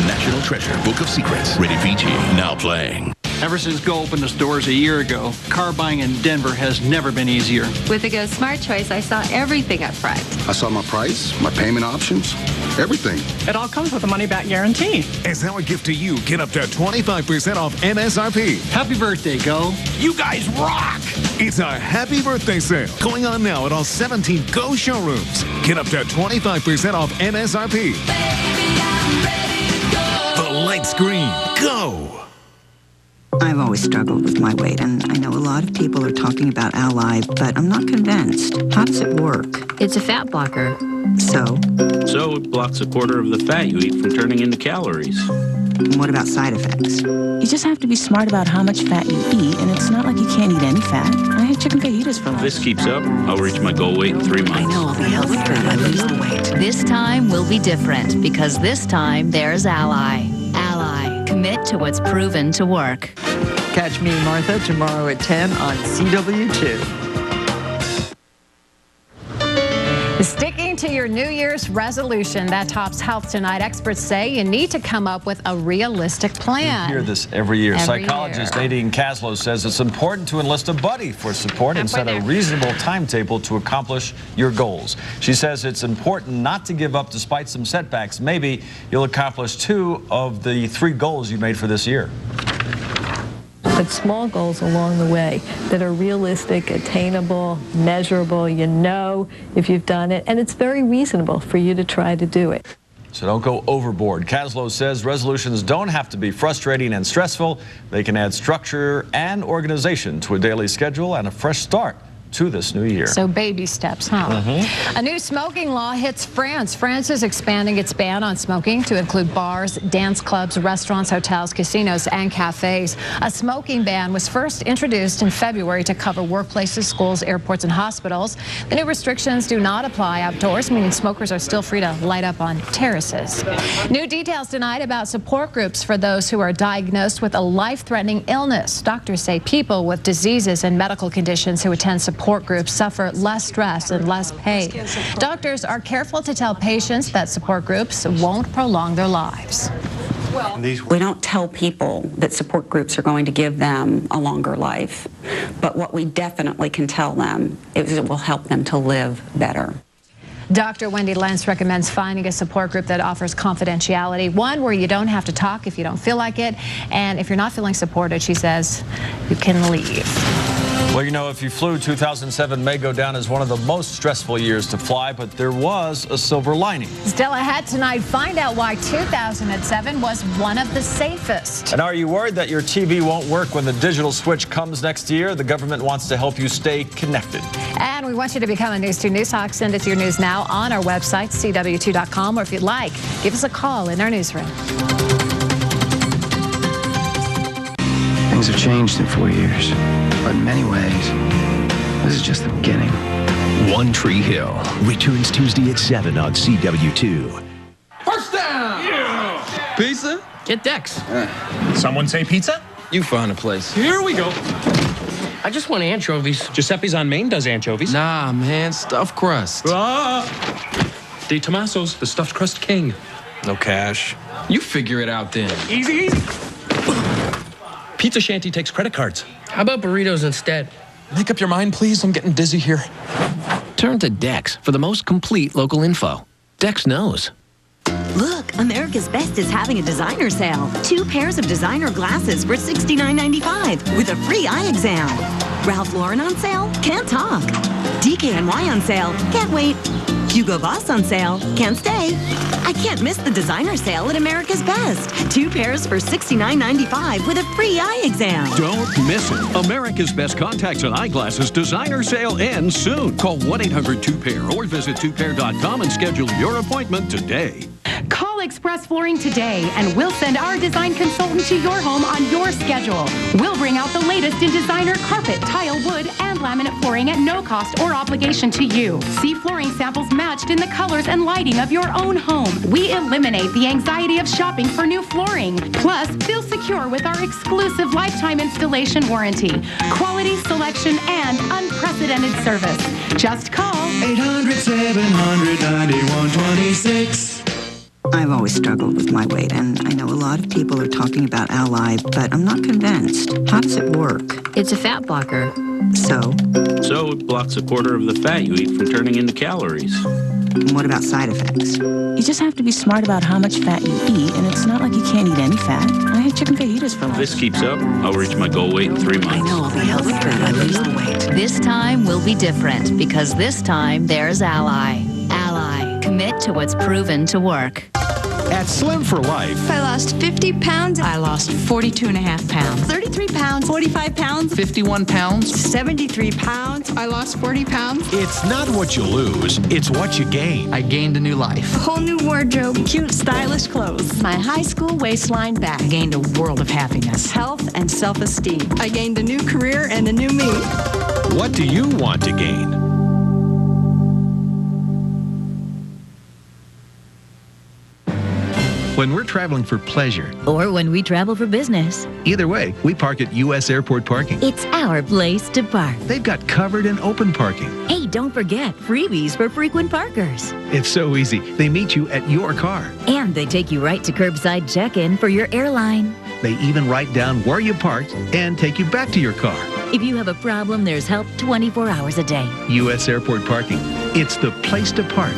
Speaker 22: National Treasure Book of Secrets. Rated PG. Now playing.
Speaker 15: Ever since Go opened its doors a year ago, car buying in Denver has never been easier.
Speaker 19: With the Go Smart Choice, I saw everything up front.
Speaker 20: I saw my price, my payment options, everything.
Speaker 21: It all comes with a money-back guarantee.
Speaker 27: As our gift to you, get up to 25% off MSRP.
Speaker 15: Happy birthday, Go.
Speaker 27: You guys rock! It's a happy birthday sale going on now at all 17 Go showrooms. Get up to 25% off MSRP. Baby, I'm ready to go. The lights green. Go!
Speaker 23: I've always struggled with my weight, and I know a lot of people are talking about Ally, but I'm not convinced. How does it work?
Speaker 28: It's a fat blocker.
Speaker 23: So?
Speaker 29: So it blocks a quarter of the fat you eat from turning into calories.
Speaker 23: And what about side effects?
Speaker 30: You just have to be smart about how much fat you eat, and it's not like you can't eat any fat. I had chicken fajitas for lunch.
Speaker 29: If this keeps up, I'll reach my goal weight in 3 months.
Speaker 30: I know, I'll be healthy, but I lose the weight.
Speaker 31: This time will be different, because this time there's Ally. Ally. Commit to what's proven to work.
Speaker 32: Catch me and Martha tomorrow at 10 on CW2.
Speaker 1: Sticking to your New Year's resolution, that tops health tonight. Experts say you need to come up with a realistic plan.
Speaker 2: You hear this every year.
Speaker 1: Every
Speaker 2: Psychologist
Speaker 1: year.
Speaker 2: Nadine Kaslow says it's important to enlist a buddy for support and set a reasonable timetable to accomplish your goals. She says it's important not to give up despite some setbacks. Maybe you'll accomplish 2 of the 3 goals you made for this year.
Speaker 33: But small goals along the way that are realistic, attainable, measurable. You know if you've done it, and it's very reasonable for you to try to do it.
Speaker 2: So don't go overboard. Kaslow says resolutions don't have to be frustrating and stressful. They can add structure and organization to a daily schedule and a fresh start to this new year.
Speaker 1: So baby steps, huh? A new smoking law hits France. France is expanding its ban on smoking to include bars, dance clubs, restaurants, hotels, casinos, and cafes. A smoking ban was first introduced in February to cover workplaces, schools, airports, and hospitals. The new restrictions do not apply outdoors, meaning smokers are still free to light up on terraces. New details tonight about support groups for those who are diagnosed with a life-threatening illness. Doctors say people with diseases and medical conditions who attend support groups suffer less stress and less pain. Doctors are careful to tell patients that support groups won't prolong their lives.
Speaker 34: We don't tell people that support groups are going to give them a longer life, but what we definitely can tell them is it will help them to live better.
Speaker 1: Dr. Wendy Lentz recommends finding a support group that offers confidentiality, one where you don't have to talk if you don't feel like it, and if you're not feeling supported, she says, you can leave.
Speaker 2: Well, you know, if you flew, 2007 may go down as one of the most stressful years to fly, but there was a silver lining.
Speaker 1: Still ahead tonight, find out why 2007 was one of the safest.
Speaker 2: And are you worried that your TV won't work when the digital switch comes next year? The government wants to help you stay connected.
Speaker 1: And we want you to become a News 2 Newshawk. Send it to your news now on our website, CW2.com, or if you'd like, give us a call in our newsroom.
Speaker 11: Things have changed in 4 years, but in many ways, this is just the beginning.
Speaker 22: One Tree Hill returns Tuesday at 7 on CW2.
Speaker 35: First down! Yeah. Pizza?
Speaker 36: Get Dex. Someone say pizza?
Speaker 35: You find a place.
Speaker 36: Here we go. I just want anchovies. Giuseppe's on Main does anchovies.
Speaker 35: Nah, man, stuffed crust.
Speaker 36: De Tomaso's, the stuffed crust king.
Speaker 35: No cash. You figure it out then.
Speaker 36: Easy, easy. Pizza Shanty takes credit cards.
Speaker 35: How about burritos instead? Make up your mind, please. I'm getting dizzy here.
Speaker 37: Turn to Dex for the most complete local info. Dex knows.
Speaker 38: Look, America's Best is having a designer sale. 2 pairs of designer glasses for $69.95 with a free eye exam. Ralph Lauren on sale? Can't talk. DKNY on sale? Can't wait. Hugo Boss on sale? Can't stay. I can't miss the designer sale at America's Best. 2 pairs for $69.95 with a free eye exam.
Speaker 39: Don't miss it. America's Best Contacts and Eyeglasses designer sale ends soon. Call 1-800-2PAIR or visit 2pair.com and schedule your appointment today.
Speaker 33: Call
Speaker 3: Express Flooring today, and we'll send our design consultant to your home on your schedule. We'll bring out the latest in designer carpet, tile, wood, and laminate flooring at no cost or obligation to you. See flooring samples matched in the colors and lighting of your own home. We eliminate the anxiety of shopping for new flooring. Plus, feel secure with our exclusive lifetime installation warranty, quality, selection, and unprecedented service. Just call
Speaker 23: 800-700-9126. I've always struggled with my weight, and I know a lot of people are talking about Ally, but I'm not convinced. How does it work?
Speaker 31: It's a fat blocker.
Speaker 23: So
Speaker 29: it blocks a quarter of the fat you eat from turning into calories.
Speaker 23: What about side effects?
Speaker 30: You just have to be smart about how much fat you eat, and it's not like you can't eat any fat. I had chicken fajitas for lunch.
Speaker 29: If this keeps up, I'll reach my goal weight in 3 months.
Speaker 38: I know I'll be healthy, but I lose the weight.
Speaker 31: This time will be different because this time there's Ally. Ally. Commit to what's proven to work.
Speaker 22: At Slim for Life,
Speaker 4: I lost 50 pounds.
Speaker 38: I lost 42.5 pounds.
Speaker 4: 33 pounds. 45 pounds.
Speaker 35: 51 pounds.
Speaker 4: 73 pounds. I lost 40 pounds.
Speaker 22: it's not what you lose, it's what you gain.
Speaker 35: I gained a new life.
Speaker 4: A whole new wardrobe.
Speaker 33: Cute, stylish clothes.
Speaker 38: My high school waistline back. I gained a world of happiness.
Speaker 33: Health and self-esteem.
Speaker 4: I gained a new career and a new me.
Speaker 22: What do you want to gain?
Speaker 5: When we're traveling for pleasure,
Speaker 38: Or when we travel for business.
Speaker 5: either way, we park at U.S. Airport Parking.
Speaker 38: It's our place to park.
Speaker 5: They've got covered and open parking.
Speaker 38: Hey, don't forget freebies for frequent parkers.
Speaker 5: It's so easy. They meet you at your car.
Speaker 38: And they take you right to curbside check-in for your airline.
Speaker 5: They even write down where you parked and take you back to your car.
Speaker 38: If you have a problem, there's help 24 hours a day.
Speaker 5: U.S. Airport Parking. It's the place to park.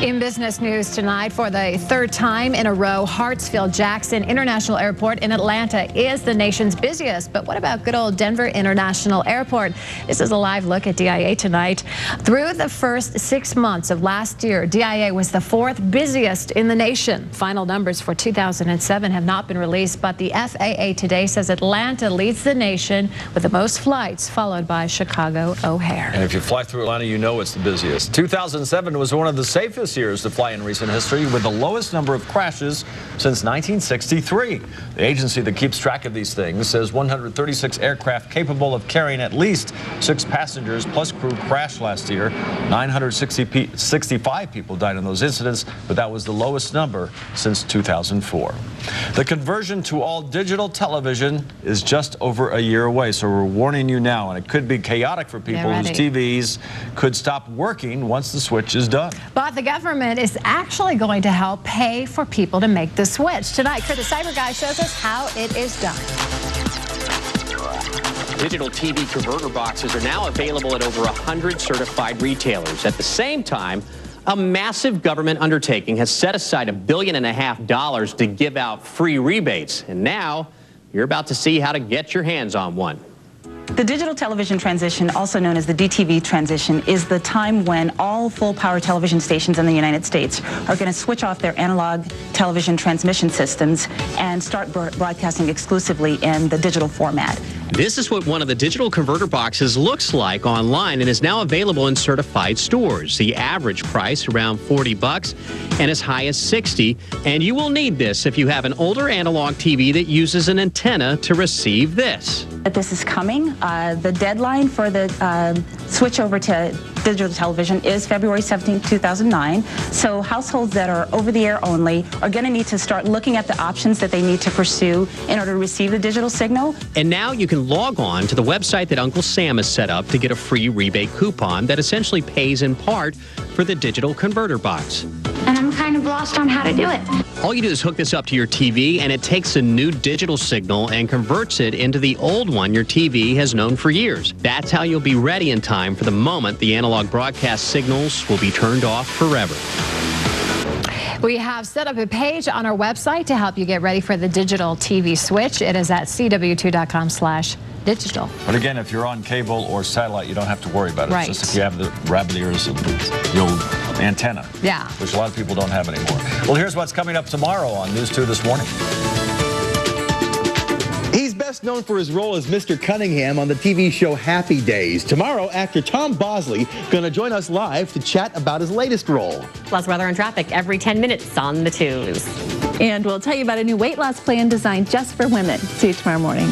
Speaker 1: In business news tonight, for the third time in a row, Hartsfield-Jackson International Airport in Atlanta is the nation's busiest. But what about good old Denver International Airport? This is a live look at DIA tonight. Through the first 6 months of last year, DIA was the fourth busiest in the nation. Final numbers for 2007 have not been released, but the FAA today says Atlanta leads the nation with the most flights, followed by Chicago O'Hare.
Speaker 2: And if you fly through Atlanta, you know it's the busiest. 2007 was one of the safest years to fly in recent history, with the lowest number of crashes since 1963. The agency that keeps track of these things says 136 aircraft capable of carrying at least 6 passengers plus crew crashed last year. 965 people died in those incidents, but that was the lowest number since 2004. The conversion to all digital television is just over a year away, so we're warning you now, and it could be chaotic for people whose TVs could stop working once the switch is done.
Speaker 1: But the government is actually going to help pay for people to make the switch. Tonight, Kurt the Cyber Guy shows us how it is done.
Speaker 6: Digital TV converter boxes are now available at over 100 certified retailers. At the same time, a massive government undertaking has set aside $1.5 billion to give out free rebates. And now you're about to see how to get your hands on one.
Speaker 7: The digital television transition, also known as the DTV transition, is the time when all full-power television stations in the United States are going to switch off their analog television transmission systems and start broadcasting exclusively in the digital format.
Speaker 6: This is what one of the digital converter boxes looks like online and is now available in certified stores. The average price around $40 and as high as $60. And you will need this if you have an older analog TV that uses an antenna to receive this.
Speaker 7: This is coming. The deadline for the switch over to digital television is February 17, 2009. So households that are over the air only are going to need to start looking at the options that they need to pursue in order to receive the digital signal.
Speaker 6: And now you can log on to the website that Uncle Sam has set up to get a free rebate coupon that essentially pays in part for the digital converter box.
Speaker 4: And I'm kind of lost on how to do it.
Speaker 6: All you do is hook this up to your TV, and it takes a new digital signal and converts it into the old one your TV has known for years. That's how you'll be ready in time for the moment the analog broadcast signals will be turned off forever.
Speaker 1: We have set up a page on our website to help you get ready for the digital TV switch. It is at cw2.com/digital.
Speaker 2: But again, if you're on cable or satellite, you don't have to worry about it.
Speaker 1: Right.
Speaker 2: It's just if you have the rabbit ears and the old antenna, which a lot of people don't have anymore. Well, here's what's coming up tomorrow on News 2 this morning.
Speaker 8: He's better best known for his role as Mr. Cunningham on the TV show Happy Days. Tomorrow, actor Tom Bosley going to join us live to chat about his latest role.
Speaker 9: Plus weather and traffic every 10 minutes on the 2s.
Speaker 33: And we'll tell you about a new weight loss plan designed just for women. See you tomorrow morning.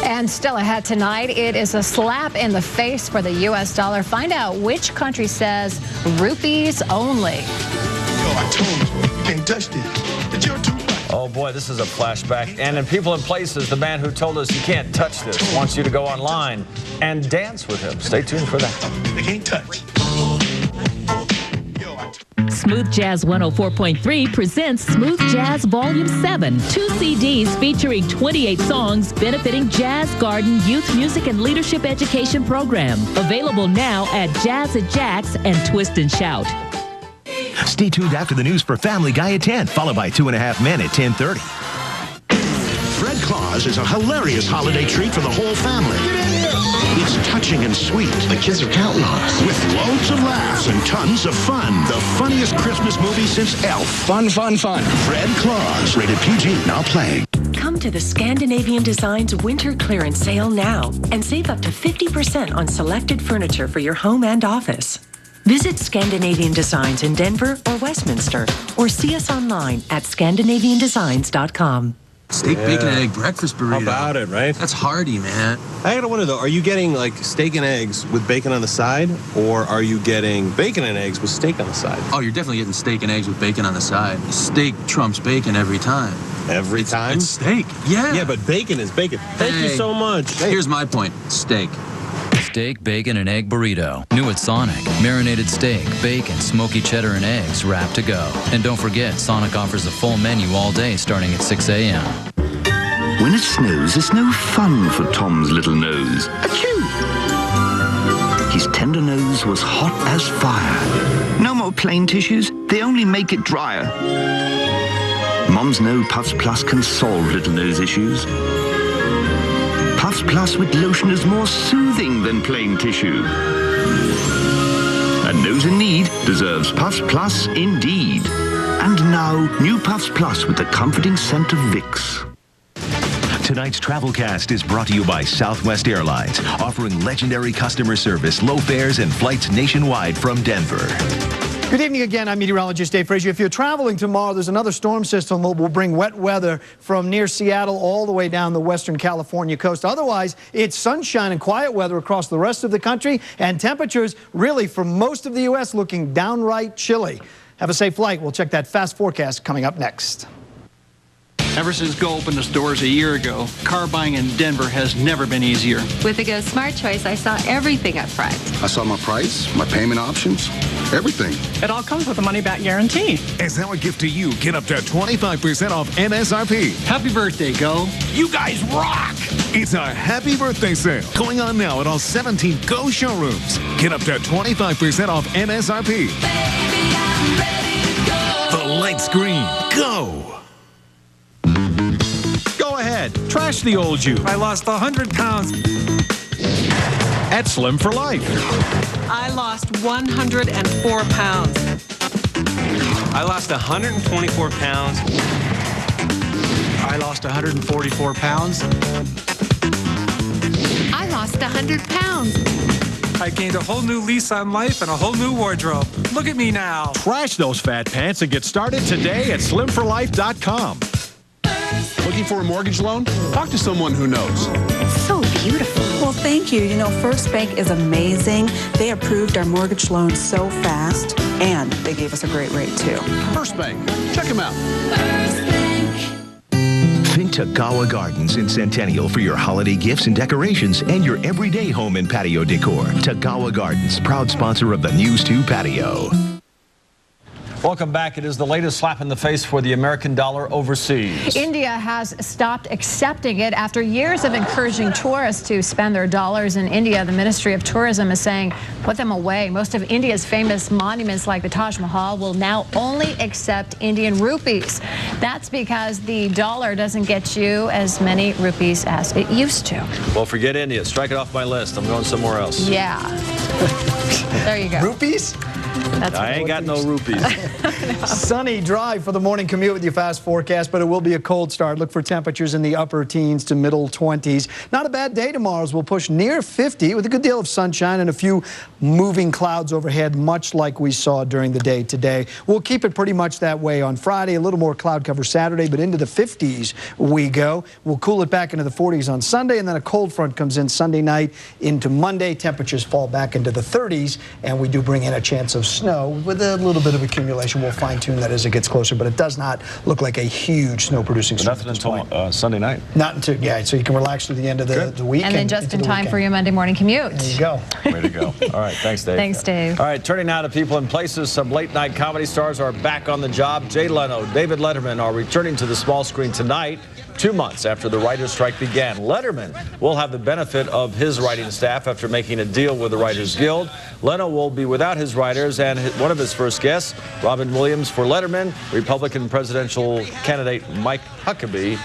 Speaker 1: And still ahead tonight, it is a slap in the face for the U.S. dollar. Find out which country says rupees only.
Speaker 10: Yo, I told you, you can't touch this. It's your too.
Speaker 2: Oh boy, this is a flashback. And in People and Places, the man who told us you can't touch this wants you to go online and dance with him. Stay tuned for that.
Speaker 10: They can't touch.
Speaker 12: Smooth Jazz 104.3 presents Smooth Jazz Volume 7, 2 CDs featuring 28 songs benefiting Jazz Garden Youth Music and Leadership Education Program. Available now at Jazz at Jack's and Twist and Shout.
Speaker 22: Stay tuned after the news for Family Guy at 10, followed by 2.5 Men at 10:30.
Speaker 13: Fred Claus is a hilarious holiday treat for the whole family. It's touching and sweet. The kids are counting on us. With loads of laughs and tons of fun. The funniest Christmas movie since Elf. Fun, fun, fun. Fred Claus, rated PG, now playing.
Speaker 14: Come to the Scandinavian Designs Winter Clearance Sale now and save up to 50% on selected furniture for your home and office. Visit Scandinavian Designs in Denver or Westminster, or see us online at scandinaviandesigns.com.
Speaker 15: Steak, bacon, and egg breakfast burrito.
Speaker 16: How about it, right?
Speaker 15: That's hearty, man.
Speaker 16: I gotta wonder, though, are you getting, like, steak and eggs with bacon on the side, or are you getting bacon and eggs with steak on the side?
Speaker 15: Oh, you're definitely getting steak and eggs with bacon on the side. Steak trumps bacon every time.
Speaker 16: Every time?
Speaker 15: It's steak, yeah.
Speaker 16: Yeah, but bacon is bacon. Thank you so much.
Speaker 15: Here's my point. Steak.
Speaker 17: Steak, bacon, and egg burrito. New at Sonic. Marinated steak, bacon, smoky cheddar, and eggs wrapped to go. And don't forget, Sonic offers a full menu all day starting at 6 a.m.
Speaker 18: When it snows, it's no fun for Tom's little nose. Achoo! His tender nose was hot as fire. No more plain tissues, they only make it drier. Mom's No Puffs Plus can solve little nose issues. Puffs Plus with lotion is more soothing than plain tissue. A nose in need deserves Puffs Plus indeed. And now, new Puffs Plus with the comforting scent of Vicks.
Speaker 22: Tonight's Travelcast is brought to you by Southwest Airlines, offering legendary customer service, low fares, and flights nationwide from Denver.
Speaker 19: Good evening again. I'm meteorologist Dave Fraser. If you're traveling tomorrow, there's another storm system that will bring wet weather from near Seattle all the way down the western California coast. Otherwise, it's sunshine and quiet weather across the rest of the country, and temperatures really for most of the U.S. looking downright chilly. Have a safe flight. We'll check that fast forecast coming up next.
Speaker 20: Ever since Go opened its doors a year ago, car buying in Denver has never been easier.
Speaker 21: With the Go Smart Choice, I saw everything up front.
Speaker 24: I saw my price, my payment options, everything.
Speaker 20: It all comes with a money-back guarantee.
Speaker 22: As our gift to you, get up to 25% off MSRP.
Speaker 20: Happy birthday, Go.
Speaker 22: You guys rock! It's our happy birthday sale going on now at all 17 Go showrooms. Get up to 25% off MSRP. Baby, I'm ready to go. The light's green. Go!
Speaker 25: Go ahead, trash the old you.
Speaker 20: I lost 100 pounds.
Speaker 25: At Slim for Life.
Speaker 20: I lost 104 pounds.
Speaker 26: I lost 124 pounds.
Speaker 20: I lost 144 pounds.
Speaker 21: I lost 100 pounds.
Speaker 20: I gained a whole new lease on life and a whole new wardrobe. Look at me now.
Speaker 25: Trash those fat pants and get started today at slimforlife.com.
Speaker 27: Looking for a mortgage loan? Talk to someone who knows.
Speaker 21: So beautiful.
Speaker 28: Well, thank you. You know, First Bank is amazing. They approved our mortgage loan so fast, and they gave us a great rate, too.
Speaker 27: First Bank. Check them out.
Speaker 22: Think Tagawa Gardens in Centennial for your holiday gifts and decorations and your everyday home and patio decor. Tagawa Gardens, proud sponsor of the News2 patio.
Speaker 2: Welcome back. It is the latest slap in the face for the American dollar overseas.
Speaker 1: India has stopped accepting it after years of encouraging tourists to spend their dollars in India. The Ministry of Tourism is saying put them away. Most of India's famous monuments like the Taj Mahal will now only accept Indian rupees. That's because the dollar doesn't get you as many rupees as it used to.
Speaker 2: Well, forget India. Strike it off my list. I'm going somewhere else.
Speaker 1: Yeah. There you go.
Speaker 19: Rupees?
Speaker 2: I ain't got no rupees.
Speaker 19: Sunny, dry for the morning commute with your fast forecast, but it will be a cold start. Look for temperatures in the upper teens to middle 20s. Not a bad day tomorrow as we'll push near 50 with a good deal of sunshine and a few moving clouds overhead, much like we saw during the day today. We'll keep it pretty much that way on Friday. A little more cloud cover Saturday, but into the 50s we go. We'll cool it back into the 40s on Sunday, and then a cold front comes in Sunday night into Monday. Temperatures fall back into the 30s, and we do bring in a chance of snow with a little bit of accumulation. We'll fine-tune that as it gets closer, but it does not look like a huge snow-producing storm.
Speaker 2: Nothing until Sunday night.
Speaker 19: Not until, yeah, so you can relax through the end of the week.
Speaker 1: And then just in time for your Monday morning commute.
Speaker 19: There you go.
Speaker 2: Way to go. All right, thanks, Dave.
Speaker 1: Thanks, Dave.
Speaker 2: All right, turning now to people and places. Some late-night comedy stars are back on the job. Jay Leno, David Letterman are returning to the small screen tonight, 2 months after the writer's strike began. Letterman will have the benefit of his writing staff after making a deal with the Writers Guild. Leno will be without his writers and one of his first guests, Robin Williams for Letterman, Republican presidential candidate Mike Huckabee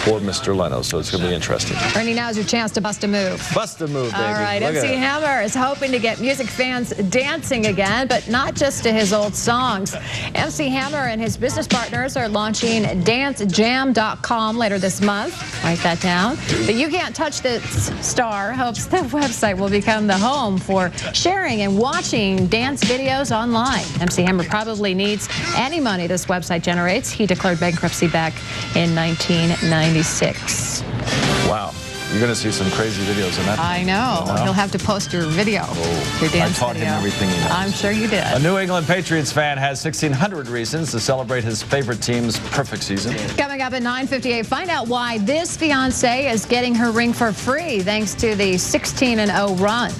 Speaker 2: for Mr. Leno. So it's going to be interesting.
Speaker 1: Ernie, now's your chance to bust a move.
Speaker 2: Bust a move, baby.
Speaker 1: All right,
Speaker 2: Look
Speaker 1: MC Hammer is hoping to get music fans dancing again, but not just to his old songs. MC Hammer and his business partners are launching dancejam.com later this month. Write that down. The You Can't Touch This star hopes the website will become the home for sharing and watching dance videos online. MC Hammer probably needs any money this website generates. He declared bankruptcy back in 1996.
Speaker 2: Wow. You're going to see some crazy videos in that.
Speaker 1: I know.
Speaker 2: You know?
Speaker 1: He'll have to post your video, your dance
Speaker 2: I taught
Speaker 1: video.
Speaker 2: him everything he knows.
Speaker 1: I'm sure you did.
Speaker 2: A New England Patriots fan has 1,600 reasons to celebrate his favorite team's perfect season.
Speaker 1: Coming up at 9:58, find out why this fiancée is getting her ring for free thanks to the 16-0 run.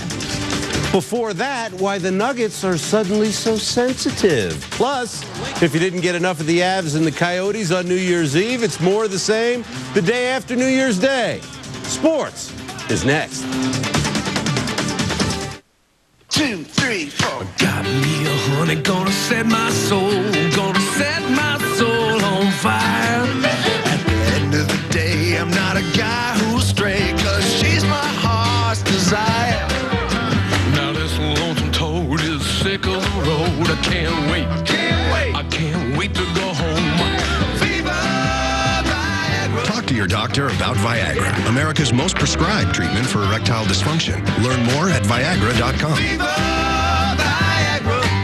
Speaker 16: Before that, why the Nuggets are suddenly so sensitive. Plus, if you didn't get enough of the Avs and the Coyotes on New Year's Eve, it's more of the same the day after New Year's Day. Sports is next.
Speaker 10: 2, 3, 4.
Speaker 3: Got me a honey, gonna set my soul on fire.
Speaker 10: At the end of the day, I'm not a guy who's stray, 'cause she's my heart's desire.
Speaker 3: Now this lonesome toad is sick of the road. I can't wait. I can't wait to go home.
Speaker 13: Talk to your doctor about Viagra, America's most prescribed treatment for erectile dysfunction. Learn more at Viagra.com.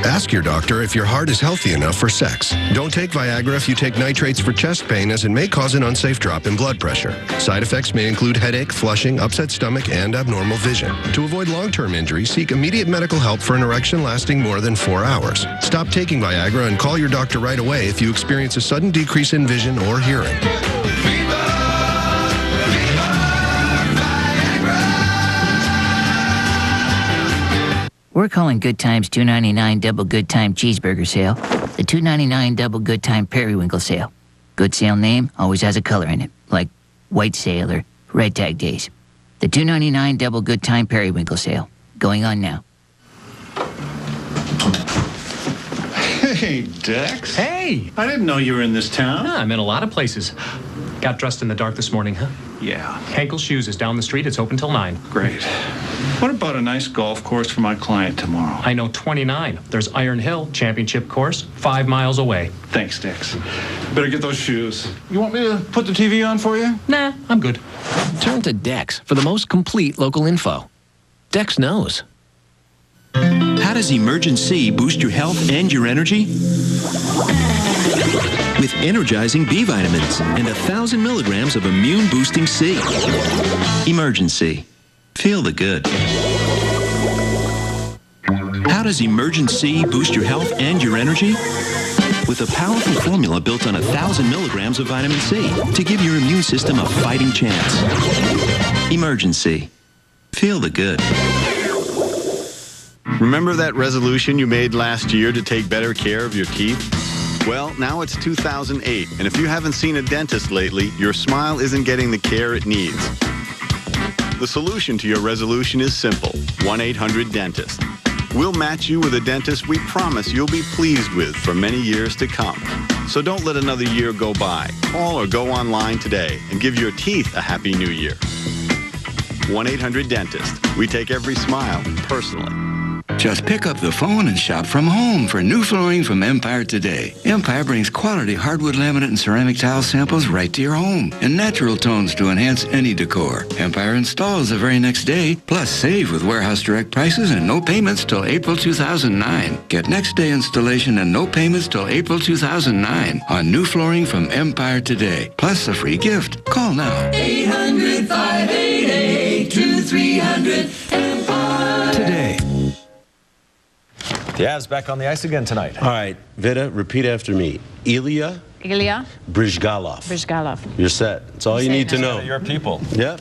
Speaker 13: Ask your doctor if your heart is healthy enough for sex. Don't take Viagra if you take nitrates for chest pain, as it may cause an unsafe drop in blood pressure. Side effects may include headache, flushing, upset stomach, and abnormal vision. To avoid long-term injury, seek immediate medical help for an erection lasting more than 4 hours. Stop taking Viagra and call your doctor right away if you experience a sudden decrease in vision or hearing.
Speaker 4: We're calling Good Times $2.99 Double Good Time Cheeseburger Sale the $2.99 Double Good Time Periwinkle Sale. Good sale name always has a color in it, like White Sale or Red Tag Days. The $2.99 Double Good Time Periwinkle Sale. Going on now.
Speaker 5: Hey, Dex.
Speaker 6: Hey!
Speaker 5: I didn't know you were in this town.
Speaker 6: Yeah, I'm in a lot of places. Got dressed in the dark this morning, huh?
Speaker 5: Yeah.
Speaker 6: Hankel Shoes is down the street. It's open till 9.
Speaker 5: Great. What about a nice golf course for my client tomorrow?
Speaker 6: I know 29. There's Iron Hill Championship Course, 5 miles away.
Speaker 5: Thanks, Dex. Better get those shoes. You want me to put the TV on for you?
Speaker 6: Nah, I'm good.
Speaker 7: Turn to Dex for the most complete local info. Dex knows.
Speaker 33: How does Emergency boost your health and your energy? With energizing B vitamins and 1,000 milligrams of immune-boosting C. Emergency. Feel the good. How does Emergency boost your health and your energy? With a powerful formula built on 1,000 milligrams of vitamin C to give your immune system a fighting chance. Emergency. Feel the good.
Speaker 8: Remember that resolution you made last year to take better care of your teeth? Well, now it's 2008, and if you haven't seen a dentist lately, your smile isn't getting the care it needs. The solution to your resolution is simple: 1-800-DENTIST. We'll match you with a dentist we promise you'll be pleased with for many years to come. So don't let another year go by. Call or go online today and give your teeth a happy new year. 1-800-DENTIST. We take every smile personally.
Speaker 9: Just pick up the phone and shop from home for new flooring from Empire today. Empire brings quality hardwood, laminate, and ceramic tile samples right to your home in natural tones to enhance any decor. Empire installs the very next day, plus save with warehouse direct prices and no payments till April 2009. Get next day installation and no payments till April 2009 on new flooring from Empire today, plus a free gift. Call now.
Speaker 10: 800-588-2300 Empire.
Speaker 2: Today. The Avs back on the ice again tonight.
Speaker 16: All right, Vida, repeat after me. Ilya Bryzgalov.
Speaker 11: Bryzgalov.
Speaker 16: You're set. That's all you need to know.
Speaker 2: Your people.
Speaker 16: Yep.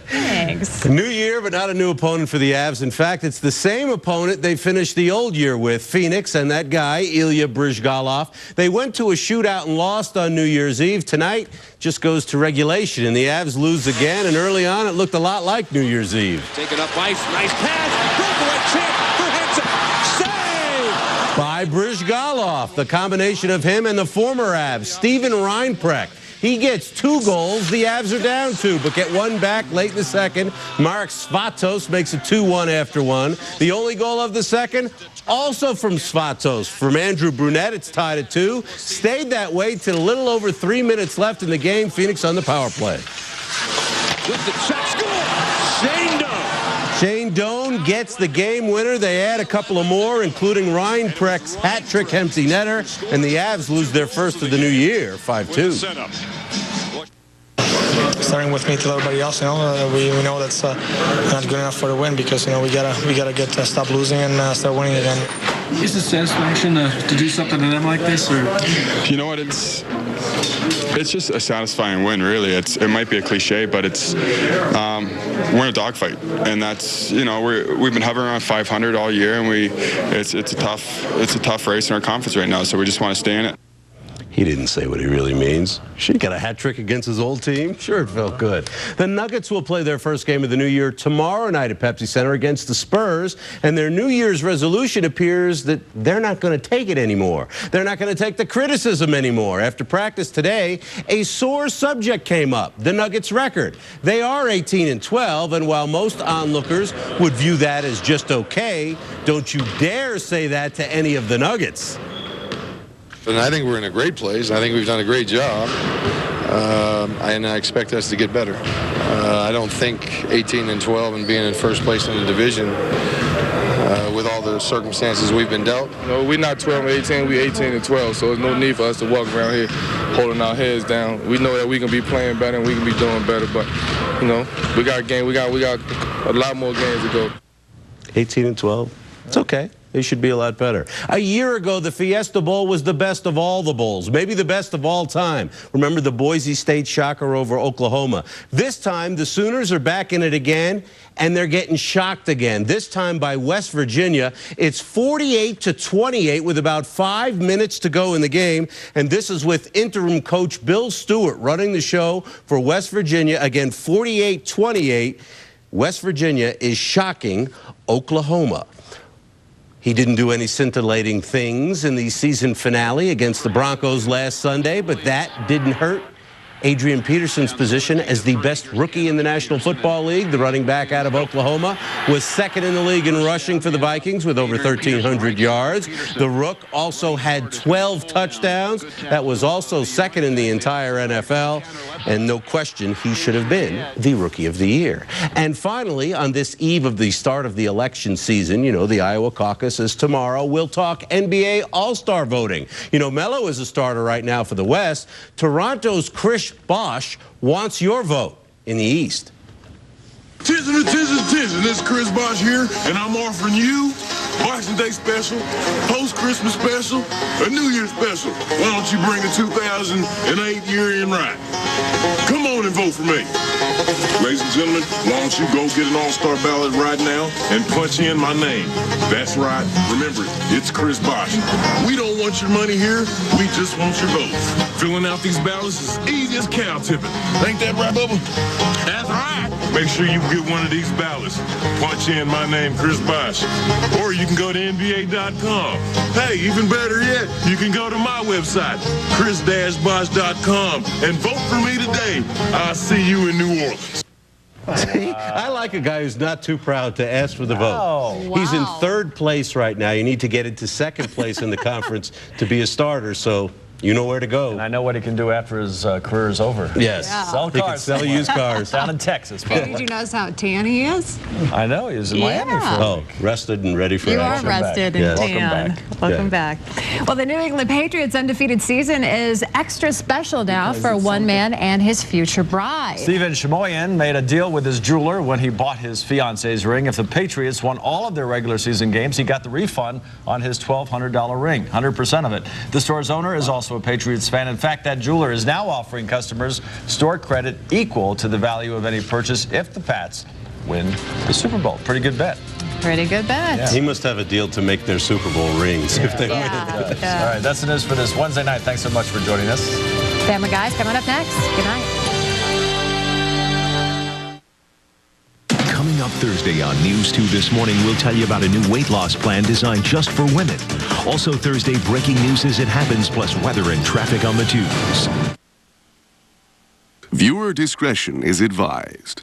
Speaker 11: Thanks.
Speaker 16: New year, but not a new opponent for the Avs. In fact, it's the same opponent they finished the old year with, Phoenix, and that guy, Ilya Bryzgalov. They went to a shootout and lost on New Year's Eve. Tonight just goes to regulation, and the Avs lose again, and early on it looked a lot like New Year's Eve.
Speaker 12: Taken up ice, nice pass, breakaway chance for Hansen.
Speaker 16: By Bryzgalov, the combination of him and the former Avs, Steven Reinprecht. He gets 2 goals. The Avs are down 2, but get 1 back late in the second. Marek Svatos makes it 2-1 after 1. The only goal of the second, also from Svatos. From Andrew Brunette, it's tied at 2. Stayed that way till a little over 3 minutes left in the game. Phoenix on the power play.
Speaker 12: With the shot score,
Speaker 16: Shane Doan gets the game winner. They add a couple of more, including Reinprecht's hat-trick empty netter, and the Avs lose their first of the new year, 5-2.
Speaker 14: Starting with me till everybody else, we know that's not good enough for the win because we gotta get stop losing and start winning again.
Speaker 5: Is it satisfaction to do something to them like this, or? You know what? It's just a satisfying win, really. It might be a cliche, but it's we're in a dogfight, and that's we've been hovering around 500 all year, and it's a tough race in our conference right now. So we just want to stay in it.
Speaker 16: He didn't say what he really means. She got a hat trick against his old team. Sure, it felt good. The Nuggets will play their first game of the new year tomorrow night at Pepsi Center against the Spurs, and their New Year's resolution appears that they're not going to take it anymore. They're not going to take the criticism anymore. After practice today, a sore subject came up, the Nuggets' record. They are 18-12, and while most onlookers would view that as just okay, don't you dare say that to any of the Nuggets.
Speaker 15: And I think we're in a great place. I think we've done a great job, and I expect us to get better. I don't think 18-12 and being in first place in the division with all the circumstances we've been dealt.
Speaker 17: No, we're not 12-18, we're 18-12, so there's no need for us to walk around here holding our heads down. We know that we can be playing better and we can be doing better, but we got a game. We got a lot more games to go.
Speaker 16: 18-12, it's okay. They should be a lot better. A year ago, the Fiesta Bowl was the best of all the bowls, maybe the best of all time. Remember the Boise State shocker over Oklahoma. This time, the Sooners are back in it again, and they're getting shocked again, this time by West Virginia. It's 48-28 with about 5 minutes to go in the game, and this is with interim coach Bill Stewart running the show for West Virginia. Again, 48-28. West Virginia is shocking Oklahoma. He didn't do any scintillating things in the season finale against the Broncos last Sunday, but that didn't hurt Adrian Peterson's position as the best rookie in the National Football League. The running back out of Oklahoma was second in the league in rushing for the Vikings with over 1,300 yards. The Rook also had 12 touchdowns. That was also second in the entire NFL. And no question, he should have been the Rookie of the Year. And finally, on this eve of the start of the election season, the Iowa caucus is tomorrow. We'll talk NBA All-Star voting. Melo is a starter right now for the West. Toronto's Chris Bosh wants your vote in the East.
Speaker 18: Attention, this is Chris Bosh here, and I'm offering you Boxing Day special, post-Christmas special, a New Year special. Why don't you bring a 2008 year in right? Come on and vote for me. Ladies and gentlemen, why don't you go get an all-star ballot right now and punch in my name? That's right. Remember, it's Chris Bosh. We don't want your money here. We just want your votes. Filling out these ballots is easy as cow tipping. Ain't that right, Bubba? That's right. Make sure you get one of these ballots. Punch in my name, Chris Bosh. Or you can go to NBA.com. Hey, even better yet, you can go to my website, chris-bosh.com, and vote for me today. I'll see you in New Orleans.
Speaker 16: See, I like a guy who's not too proud to ask for the vote. He's in third place right now. You need to get into second place in the conference to be a starter, so you know where to go.
Speaker 2: And I know what he can do after his career is over.
Speaker 16: Yes.
Speaker 2: Sell
Speaker 16: He
Speaker 2: cars.
Speaker 16: can sell used cars.
Speaker 2: Down in Texas,
Speaker 11: Hey,
Speaker 2: probably.
Speaker 11: did you notice how tan he is?
Speaker 2: I know. He was in Miami for a week.
Speaker 16: Rested and ready for
Speaker 11: You
Speaker 16: action.
Speaker 11: are rested and
Speaker 16: Yes.
Speaker 11: tan. Welcome back.
Speaker 1: Well, the New England Patriots' undefeated season is extra special now for one man and his future bride.
Speaker 2: Steven Shimoyan made a deal with his jeweler when he bought his fiance's ring. If the Patriots won all of their regular season games, he got the refund on his $1,200 ring, 100% of it. The store's owner is also a Patriots fan. In fact, that jeweler is now offering customers store credit equal to the value of any purchase if the Pats win the Super Bowl. Pretty good bet.
Speaker 1: Pretty good bet.
Speaker 16: Yeah. He must have a deal to make their Super Bowl rings if they win.
Speaker 2: All right, that's the news for this Wednesday night. Thanks so much for joining us.
Speaker 1: Family Guys coming up next. Good night.
Speaker 22: Coming up Thursday on News 2 This Morning, we'll tell you about a new weight loss plan designed just for women. Also Thursday, breaking news as it happens, plus weather and traffic on the tubes.
Speaker 20: Viewer discretion is advised.